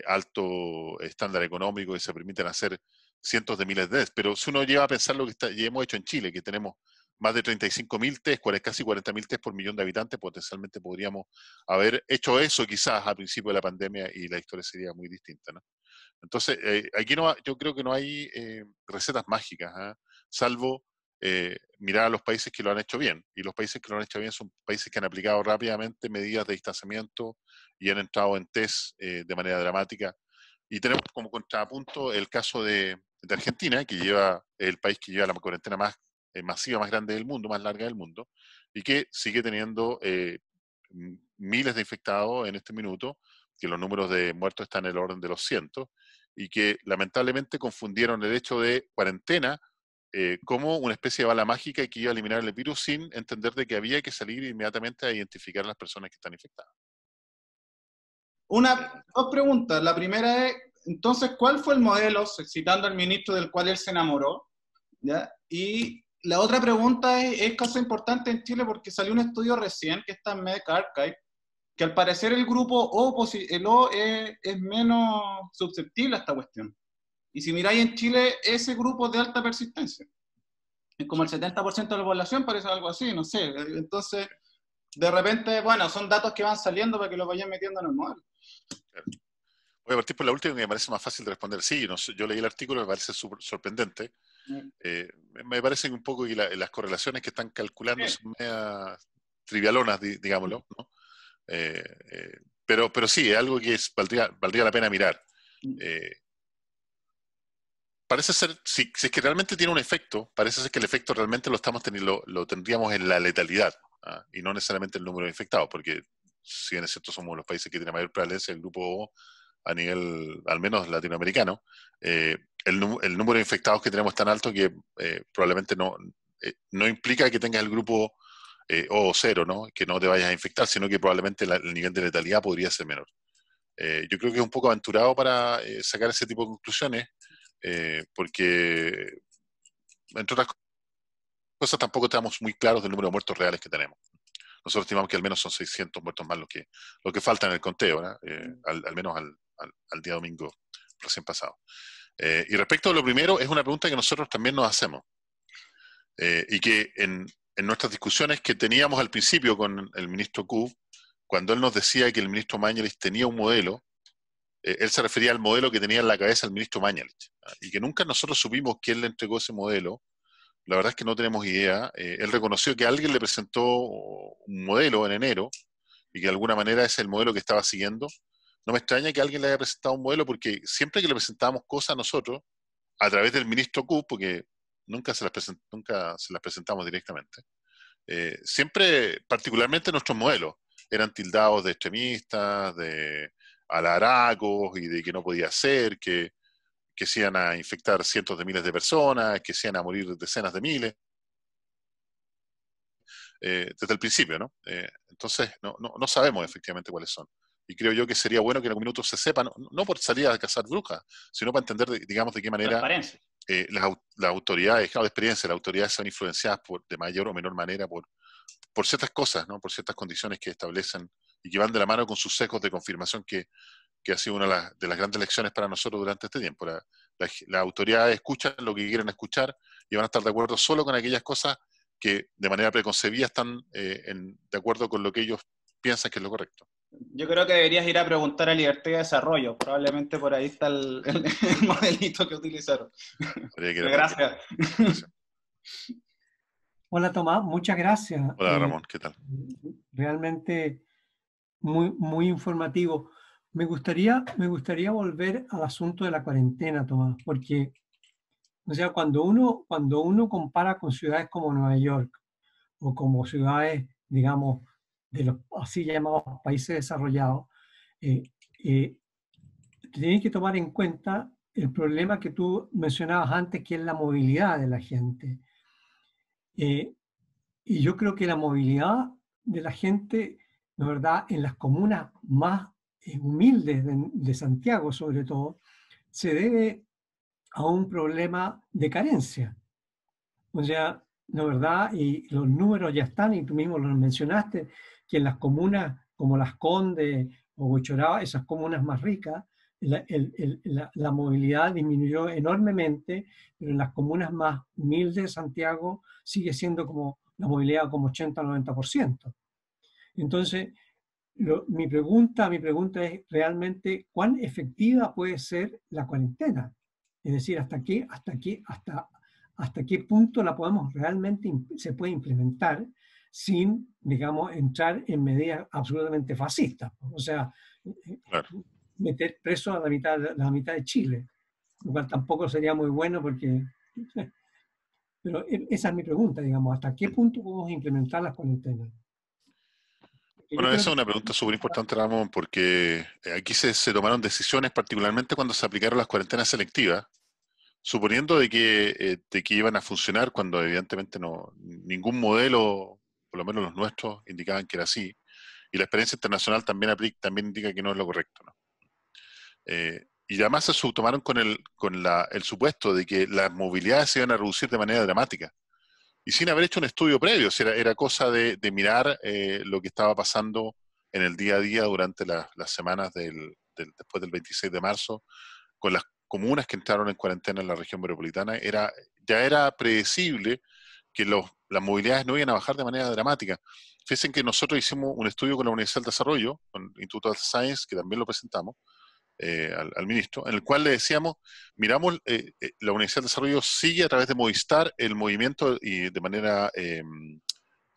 alto estándar económico y se permiten hacer cientos de miles de test. Pero si uno lleva a pensar lo que ya hemos hecho en Chile, que tenemos más de 35.000 test, casi 40.000 test por millón de habitantes, potencialmente podríamos haber hecho eso quizás al principio de la pandemia y la historia sería muy distinta, ¿no? Entonces, aquí yo creo que no hay recetas mágicas, ¿eh? Salvo mirar a los países que lo han hecho bien. Y los países que lo han hecho bien son países que han aplicado rápidamente medidas de distanciamiento y han entrado en test de manera dramática. Y tenemos como contrapunto el caso de Argentina, que lleva el país que lleva la cuarentena más masiva, más grande del mundo, más larga del mundo, y que sigue teniendo miles de infectados en este minuto, que los números de muertos están en el orden de los cientos, y que lamentablemente confundieron el hecho de cuarentena como una especie de bala mágica y que iba a eliminar el virus sin entender de que había que salir inmediatamente a identificar a las personas que están infectadas. Dos preguntas. La primera es, entonces, ¿cuál fue el modelo, citando al ministro del cual él se enamoró? ¿Ya? Y la otra pregunta es caso importante en Chile porque salió un estudio recién que está en Medic Archive, que al parecer el grupo el O es menos susceptible a esta cuestión. Y si miráis en Chile, ese grupo es de alta persistencia. Es como el 70% de la población, parece algo así, no sé. Entonces, de repente, bueno, son datos que van saliendo para que los vayan metiendo en el modelo. Claro. Voy a partir por la última, que me parece más fácil de responder. Sí, no sé, yo leí el artículo, me parece sorprendente. Me parecen un poco que las correlaciones que están calculando son medias trivialonas, digámoslo, ¿no? Pero sí, es algo que valdría la pena mirar. Parece ser, si es que realmente tiene un efecto, parece ser que el efecto realmente lo tendríamos en la letalidad, ¿ah? Y no necesariamente el número de infectados, porque si bien es cierto somos los países que tienen mayor prevalencia del grupo O a nivel, al menos latinoamericano, el número de infectados que tenemos es tan alto que probablemente no implica que tengas el grupo O cero, ¿no? Que no te vayas a infectar, sino que probablemente el nivel de letalidad podría ser menor. Yo creo que es un poco aventurado para sacar ese tipo de conclusiones, porque, entre otras cosas, tampoco estamos muy claros del número de muertos reales que tenemos. Nosotros estimamos que al menos son 600 muertos más lo que falta en el conteo, ¿no? Al menos al día domingo recién pasado. Y respecto a lo primero, es una pregunta que nosotros también nos hacemos. Y que en nuestras discusiones que teníamos al principio con el ministro Kub, cuando él nos decía que el ministro Mañalich tenía un modelo, él se refería al modelo que tenía en la cabeza el ministro Mañalich, y que nunca nosotros supimos quién le entregó ese modelo. La verdad es que no tenemos idea. Él reconoció que alguien le presentó un modelo en enero y que de alguna manera es el modelo que estaba siguiendo. No me extraña que alguien le haya presentado un modelo, porque siempre que le presentábamos cosas a nosotros, a través del ministro Kub, porque nunca se las presentamos directamente, siempre, particularmente nuestros modelos, eran tildados de extremistas, de alaracos y de que no podía ser, que se iban a infectar cientos de miles de personas, que se iban a morir decenas de miles, desde el principio, ¿no? Entonces, no sabemos efectivamente cuáles son. Y creo yo que sería bueno que en algún minuto se sepa, no por salir a cazar brujas, sino para entender, digamos, de qué manera las autoridades, claro, de experiencia, las autoridades son influenciadas de mayor o menor manera por ciertas cosas, ¿no? Por ciertas condiciones que establecen y que van de la mano con sus sesgos de confirmación, que ha sido una de las grandes lecciones para nosotros durante este tiempo. Las autoridades escuchan lo que quieren escuchar y van a estar de acuerdo solo con aquellas cosas que de manera preconcebida están de acuerdo con lo que ellos piensan que es lo correcto. Yo creo que deberías ir a preguntar a Libertad de Desarrollo. Probablemente por ahí está el modelito que utilizaron. Gracias. Hola Tomás, muchas gracias. Hola Ramón, ¿qué tal? Realmente muy, muy informativo. Me gustaría volver al asunto de la cuarentena, Tomás, porque, o sea, cuando uno compara con ciudades como Nueva York o como ciudades, digamos, de los así llamados países desarrollados, tienes que tomar en cuenta el problema que tú mencionabas antes, que es la movilidad de la gente. Y yo creo que la movilidad de la gente, la verdad, en las comunas más humildes de Santiago, sobre todo, se debe a un problema de carencia. O sea, la verdad, y los números ya están, y tú mismo los mencionaste, que en las comunas como Las Condes o Huechuraba, esas comunas más ricas, la movilidad disminuyó enormemente, pero en las comunas más humildes de Santiago sigue siendo como la movilidad como 80-90%. Entonces, mi pregunta es realmente cuán efectiva puede ser la cuarentena. Es decir, hasta qué punto la podemos realmente, se puede implementar sin, digamos, entrar en medidas absolutamente fascistas. O sea, Claro. meter preso a la mitad de Chile, lo cual tampoco sería muy bueno porque... Pero esa es mi pregunta, digamos, ¿hasta qué punto podemos implementar las cuarentenas? Bueno, esa es una pregunta súper importante, Ramón, porque aquí se tomaron decisiones, particularmente cuando se aplicaron las cuarentenas selectivas, suponiendo de que iban a funcionar cuando evidentemente ningún modelo, por lo menos los nuestros, indicaban que era así, y la experiencia internacional también indica que no es lo correcto, ¿no? Y además se tomaron con el supuesto de que las movilidades se iban a reducir de manera dramática, y sin haber hecho un estudio previo, o sea, era cosa de mirar lo que estaba pasando en el día a día durante las semanas después del 26 de marzo, con las comunas que entraron en cuarentena en la región metropolitana. Ya era predecible que las movilidades no iban a bajar de manera dramática. Fíjense que nosotros hicimos un estudio con la Universidad del Desarrollo, con el Instituto de Science, que también lo presentamos, al ministro, en el cual le decíamos, miramos, la Universidad de Desarrollo sigue a través de Movistar el movimiento y de manera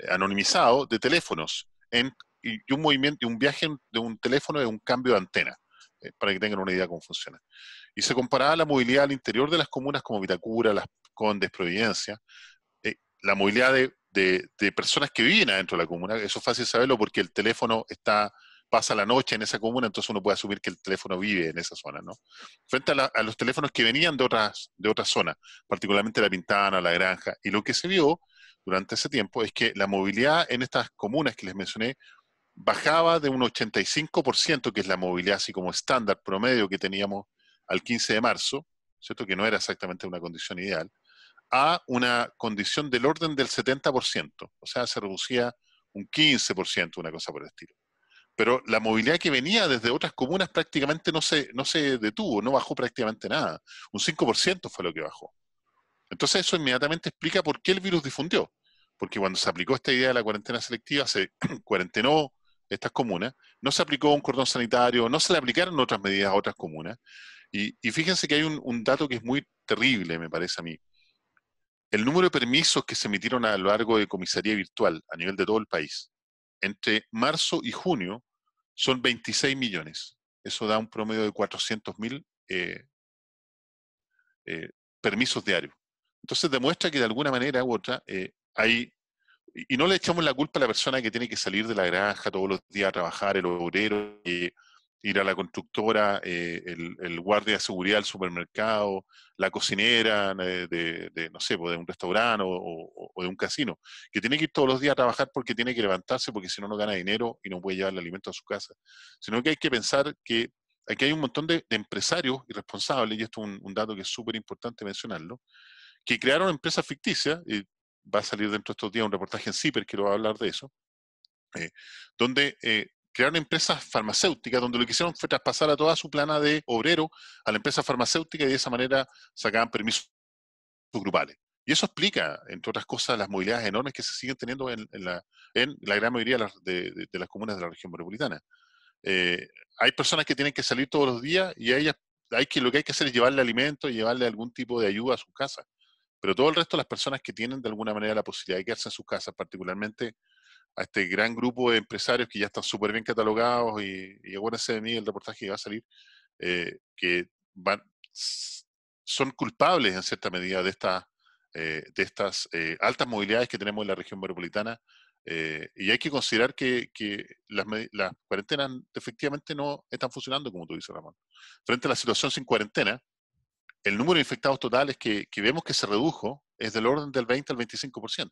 anonimizado de teléfonos y un movimiento, un viaje de un teléfono de un cambio de antena, para que tengan una idea de cómo funciona. Y se comparaba la movilidad al interior de las comunas como Vitacura, Las Condes, Providencia, la movilidad de personas que viven adentro de la comuna. Eso es fácil saberlo porque el teléfono pasa la noche en esa comuna, entonces uno puede asumir que el teléfono vive en esa zona, ¿no? Frente a los teléfonos que venían de otras zonas, particularmente La Pintana, La Granja, y lo que se vio durante ese tiempo es que la movilidad en estas comunas que les mencioné bajaba de un 85%, que es la movilidad así como estándar promedio que teníamos al 15 de marzo, ¿cierto? Que no era exactamente una condición ideal, a una condición del orden del 70%, o sea, se reducía un 15%, una cosa por el estilo. Pero la movilidad que venía desde otras comunas prácticamente no se detuvo, no bajó prácticamente nada. Un 5% fue lo que bajó. Entonces eso inmediatamente explica por qué el virus difundió. Porque cuando se aplicó esta idea de la cuarentena selectiva, se cuarentenó estas comunas, no se aplicó un cordón sanitario, no se le aplicaron otras medidas a otras comunas. Y fíjense que hay un dato que es muy terrible, me parece a mí. El número de permisos que se emitieron a lo largo de comisaría virtual a nivel de todo el país, entre marzo y junio, son 26 millones. Eso da un promedio de 400.000 permisos diarios. Entonces demuestra que de alguna manera u otra hay, y no le echamos la culpa a la persona que tiene que salir de la granja todos los días a trabajar, el obrero, ir a la constructora, el guardia de seguridad del supermercado, la cocinera no sé, de un restaurante o de un casino, que tiene que ir todos los días a trabajar porque tiene que levantarse, porque si no, no gana dinero y no puede llevar el alimento a su casa. Sino que hay que pensar que aquí hay un montón de empresarios irresponsables, y esto es un dato que es súper importante mencionarlo, que crearon empresas ficticias, y va a salir dentro de estos días un reportaje en CIPER que lo va a hablar de eso, donde crearon empresas farmacéuticas, donde lo que hicieron fue traspasar a toda su plana de obrero a la empresa farmacéutica y de esa manera sacaban permisos grupales. Y eso explica, entre otras cosas, las movilidades enormes que se siguen teniendo en la gran mayoría de las comunas de la región metropolitana. Hay personas que tienen que salir todos los días y a ellas lo que hay que hacer es llevarle alimento y llevarle algún tipo de ayuda a sus casas. Pero todo el resto de las personas que tienen de alguna manera la posibilidad de quedarse en sus casas, particularmente a este gran grupo de empresarios que ya están súper bien catalogados, y acuérdense de mí el reportaje que va a salir, que son culpables en cierta medida de estas altas movilidades que tenemos en la región metropolitana, y hay que considerar que las cuarentenas efectivamente no están funcionando como tú dices, Ramón. Frente a la situación sin cuarentena, el número de infectados totales que vemos que se redujo es del orden del 20 al 25%.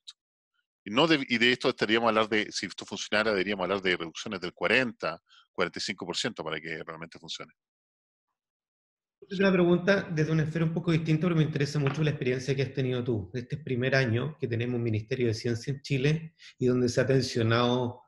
Y de esto estaríamos hablar si esto funcionara, deberíamos hablar de reducciones del 40, 45% para que realmente funcione. Una pregunta desde una esfera un poco distinta, pero me interesa mucho la experiencia que has tenido tú. Este es el primer año que tenemos un Ministerio de Ciencia en Chile y donde se ha tensionado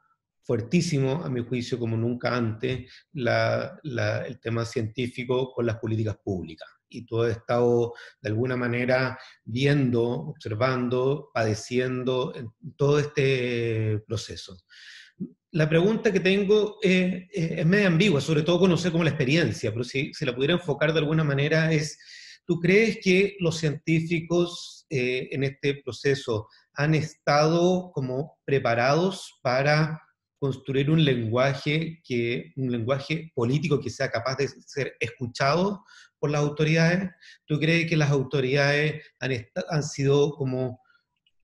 fuertísimo, a mi juicio, como nunca antes, el tema científico con las políticas públicas. Y tú has estado, de alguna manera, viendo, observando, padeciendo en todo este proceso. La pregunta que tengo es medio ambigua, sobre todo conocer como la experiencia, pero si la pudiera enfocar de alguna manera es, ¿tú crees que los científicos en este proceso han estado como preparados para construir un lenguaje político que sea capaz de ser escuchado por las autoridades? ¿Tú crees que las autoridades han sido como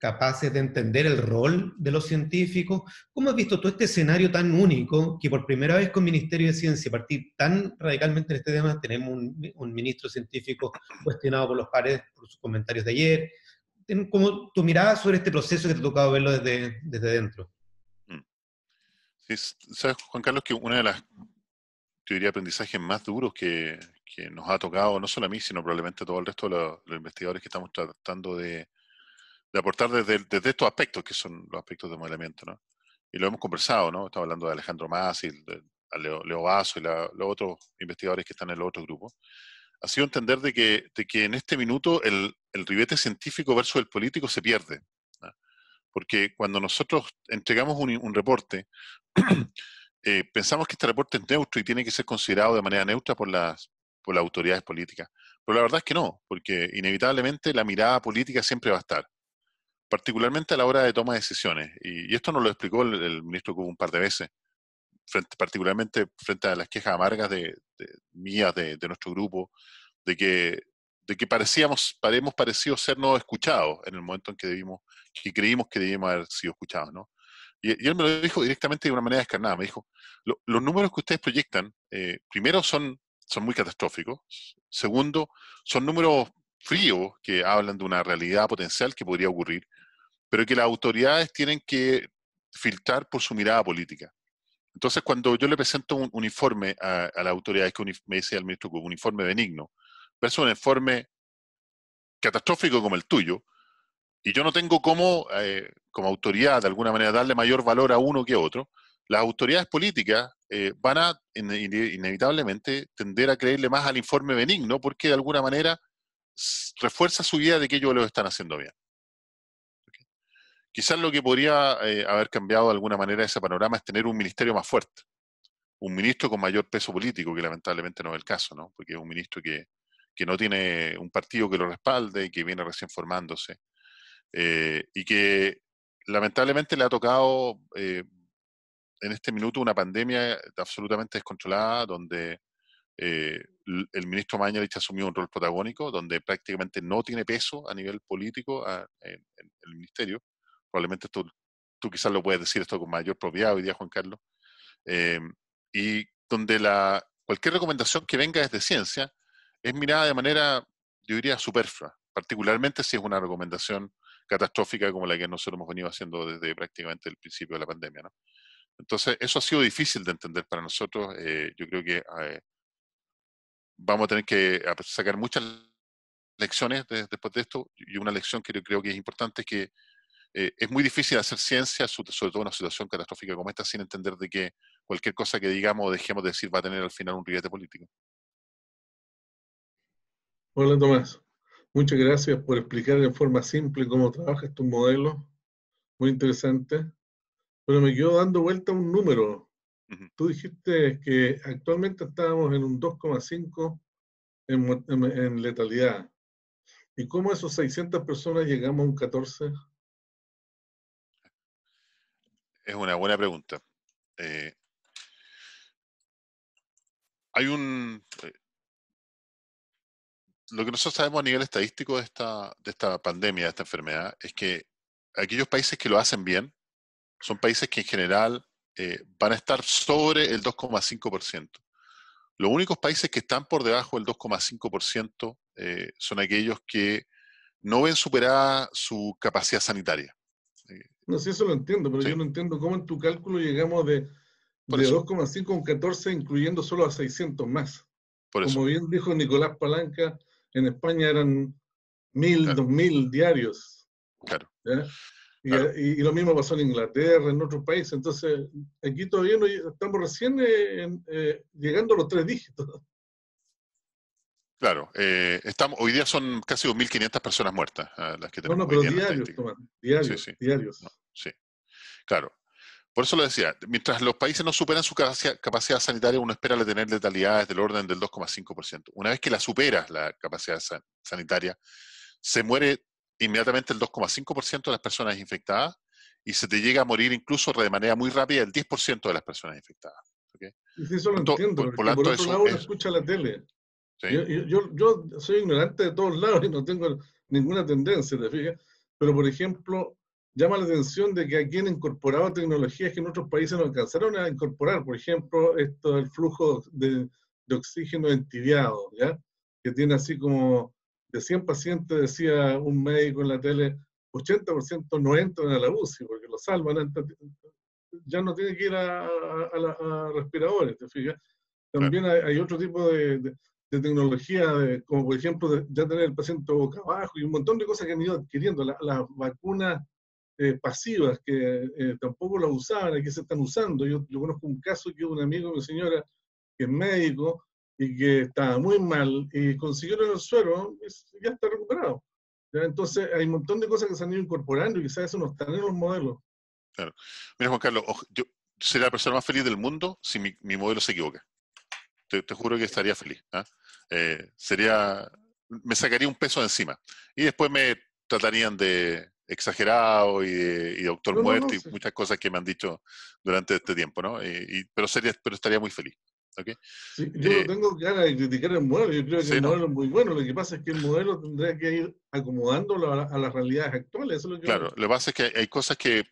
capaces de entender el rol de los científicos? ¿Cómo has visto todo este escenario tan único que por primera vez con Ministerio de Ciencia, partir tan radicalmente en este tema, tenemos un ministro científico cuestionado por los pares por sus comentarios de ayer? ¿Cómo tu mirada sobre este proceso que te ha tocado verlo desde dentro? Sí, sabes, Juan Carlos, que una de las, yo diría, aprendizajes más duros que nos ha tocado, no solo a mí, sino probablemente a todo el resto de los investigadores que estamos tratando de aportar desde estos aspectos, que son los aspectos de modelamiento, ¿no? Y lo hemos conversado, ¿no? Estamos hablando de Alejandro Masi, de Leo Vaso y los otros investigadores que están en los otros grupos. Ha sido entender de que en este minuto el ribete científico versus el político se pierde, ¿no? Porque cuando nosotros entregamos un reporte, pensamos que este reporte es neutro y tiene que ser considerado de manera neutra por las autoridades políticas. Pero la verdad es que no, porque inevitablemente la mirada política siempre va a estar, particularmente a la hora de toma de decisiones. Y esto nos lo explicó el ministro Cubo un par de veces, particularmente frente a las quejas amargas mías, de nuestro grupo, de que hemos parecido ser no escuchados en el momento en que creímos que debíamos haber sido escuchados, ¿no? Y él me lo dijo directamente de una manera descarnada. Me dijo, los números que ustedes proyectan, primero son muy catastróficos. Segundo, son números fríos que hablan de una realidad potencial que podría ocurrir, pero que las autoridades tienen que filtrar por su mirada política. Entonces, cuando yo le presento un informe a las autoridades, que me dice el ministro Cubo, un informe benigno, versus un informe catastrófico como el tuyo, y yo no tengo cómo, como autoridad, de alguna manera, darle mayor valor a uno que a otro, las autoridades políticas van a inevitablemente tender a creerle más al informe benigno, porque de alguna manera refuerza su idea de que ellos lo están haciendo bien. ¿Okay? Quizás lo que podría haber cambiado de alguna manera ese panorama es tener un ministerio más fuerte, un ministro con mayor peso político, que lamentablemente no es el caso, ¿no? Porque es un ministro que no tiene un partido que lo respalde y que viene recién formándose. Y que lamentablemente le ha tocado en este minuto una pandemia absolutamente descontrolada, donde el ministro Mañalich asumió un rol protagónico, donde prácticamente no tiene peso a nivel político en el ministerio. Probablemente tú quizás lo puedes decir esto con mayor propiedad hoy día, Juan Carlos. Y donde cualquier recomendación que venga desde ciencia es mirada de manera, yo diría, superflua, particularmente si es una recomendación catastrófica como la que nosotros hemos venido haciendo desde prácticamente el principio de la pandemia, ¿no? Entonces, eso ha sido difícil de entender para nosotros. Yo creo que vamos a tener que sacar muchas lecciones después de esto, y una lección que yo creo que es importante es que es muy difícil hacer ciencia, sobre todo en una situación catastrófica como esta, sin entender de que cualquier cosa que digamos o dejemos de decir va a tener al final un ribete político. Hola Tomás, muchas gracias por explicar de forma simple cómo trabajas tu modelo, muy interesante, pero me quedo dando vuelta un número. Tú dijiste que actualmente estábamos en un 2,5 en letalidad. ¿Y cómo esos 600 personas llegamos a un 14? Es una buena pregunta. Hay lo que nosotros sabemos a nivel estadístico de esta pandemia, de esta enfermedad, es que aquellos países que lo hacen bien son países que en general van a estar sobre el 2,5%. Los únicos países que están por debajo del 2,5% son aquellos que no ven superada su capacidad sanitaria. No sé, eso lo entiendo, pero ¿sí? Yo no entiendo cómo en tu cálculo llegamos de 2,5 a un 14, incluyendo solo a 600 más. Como bien dijo Nicolás Palanca, en España eran 1.000, claro. 2.000 diarios. Claro. Y lo mismo pasó en Inglaterra, en otros países. Entonces, aquí todavía no, estamos recién llegando a los 3 dígitos. Claro, hoy día son casi 2.500 personas muertas las que tenemos No, pero hoy día en la diarios, estadística. Tomás, diarios, Sí. diarios. No, sí, claro. Por eso lo decía, mientras los países no superan su capacidad sanitaria, uno espera tener letalidades del orden del 2,5%. Una vez que la superas, la capacidad sanitaria, se muere inmediatamente el 2,5% de las personas infectadas y se te llega a morir incluso de manera muy rápida el 10% de las personas infectadas. ¿Okay? Y sí, eso lo entiendo, porque por otro lado uno escucha la tele. ¿Sí? Yo soy ignorante de todos lados y no tengo ninguna tendencia, ¿te fijas? Pero, por ejemplo, llama la atención de que aquí han incorporado tecnologías que en otros países no alcanzaron a incorporar. Por ejemplo, esto del flujo de oxígeno entibiado, ¿ya? Que tiene así como de 100 pacientes, decía un médico en la tele, 80% no entran a la UCI porque lo salvan, ya no tienen que ir a respiradores, ¿te fijas? También hay otro tipo de tecnología, como por ejemplo ya tener el paciente boca abajo y un montón de cosas que han ido adquiriendo. Las vacunas pasivas que tampoco las usaban, aquí se están usando. Yo conozco un caso que un amigo de mi señora, que es médico y que estaba muy mal y consiguieron el suero y ya está recuperado. ¿Ya? Entonces hay un montón de cosas que se han ido incorporando y quizás eso no están en los modelos. Claro. Mira, Juan Carlos, yo sería la persona más feliz del mundo si mi modelo se equivoca. Te juro que estaría feliz. Me sacaría un peso de encima. Y después me tratarían de exagerado y de doctor muerto y muchas cosas que me han dicho durante este tiempo, ¿no? Pero estaría muy feliz. ¿Okay? Sí, yo no tengo ganas de criticar el modelo, yo creo que el modelo es muy bueno. Lo que pasa es que el modelo tendría que ir acomodándolo a las realidades actuales. Eso es lo que claro, lo que pasa es que hay cosas que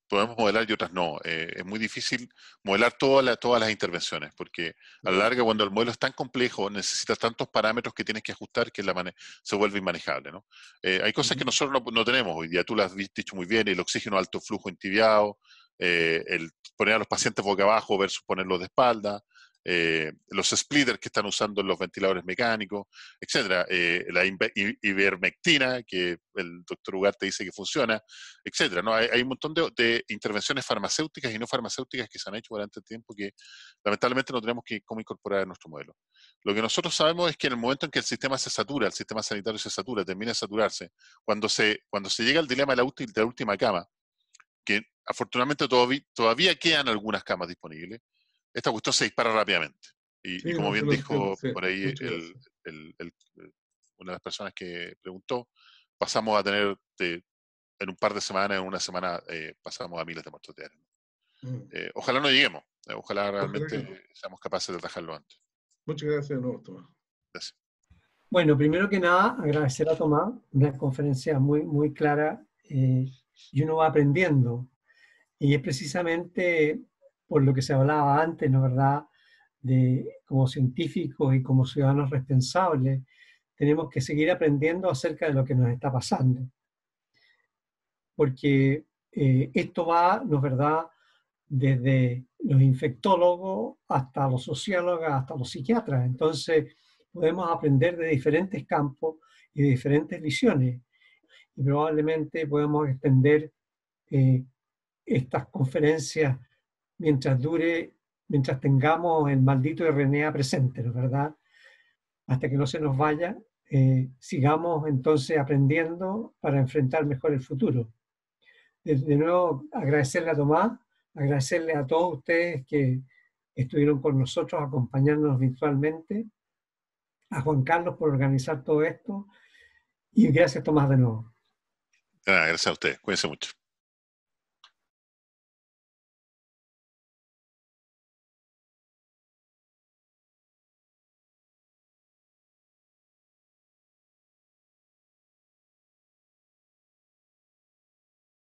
podemos modelar y otras no. Es muy difícil modelar todas las intervenciones, porque a la larga, cuando el modelo es tan complejo, necesitas tantos parámetros que tienes que ajustar que se vuelve inmanejable, ¿no? Hay cosas que nosotros no tenemos hoy día, tú las has dicho muy bien, el oxígeno alto flujo entibiado, el poner a los pacientes boca abajo versus ponerlos de espalda, los splitters que están usando en los ventiladores mecánicos, etcétera, la ivermectina, que el doctor Ugarte dice que funciona, etcétera, ¿no? Hay un montón de intervenciones farmacéuticas y no farmacéuticas que se han hecho durante el tiempo que lamentablemente no tenemos cómo incorporar en nuestro modelo. Lo que nosotros sabemos es que en el momento en que el sistema se satura, el sistema sanitario se satura, termina de saturarse, cuando se llega al dilema de la última cama, que afortunadamente todavía quedan algunas camas disponibles, esta cuestión se dispara rápidamente. Y como bien dijo por ahí una de las personas que preguntó, pasamos a tener en un par de semanas, en una semana, pasamos a miles de muertos diarios. Ojalá no lleguemos, ojalá realmente seamos capaces de atajarlo antes. Muchas gracias de nuevo, Tomás. Gracias. Bueno, primero que nada, agradecer a Tomás, una conferencia muy, muy clara, y uno va aprendiendo. Y es precisamente por lo que se hablaba antes, ¿no es verdad?, como científicos y como ciudadanos responsables, tenemos que seguir aprendiendo acerca de lo que nos está pasando. Porque esto va, ¿no es verdad?, desde los infectólogos hasta los sociólogos, hasta los psiquiatras. Entonces, podemos aprender de diferentes campos y de diferentes visiones. Y probablemente podemos extender estas conferencias mientras tengamos el maldito RNA presente, ¿no es verdad? Hasta que no se nos vaya, sigamos entonces aprendiendo para enfrentar mejor el futuro. De nuevo, agradecerle a Tomás, agradecerle a todos ustedes que estuvieron con nosotros, acompañándonos virtualmente, a Juan Carlos por organizar todo esto, y gracias Tomás de nuevo. Gracias a ustedes, cuídense mucho.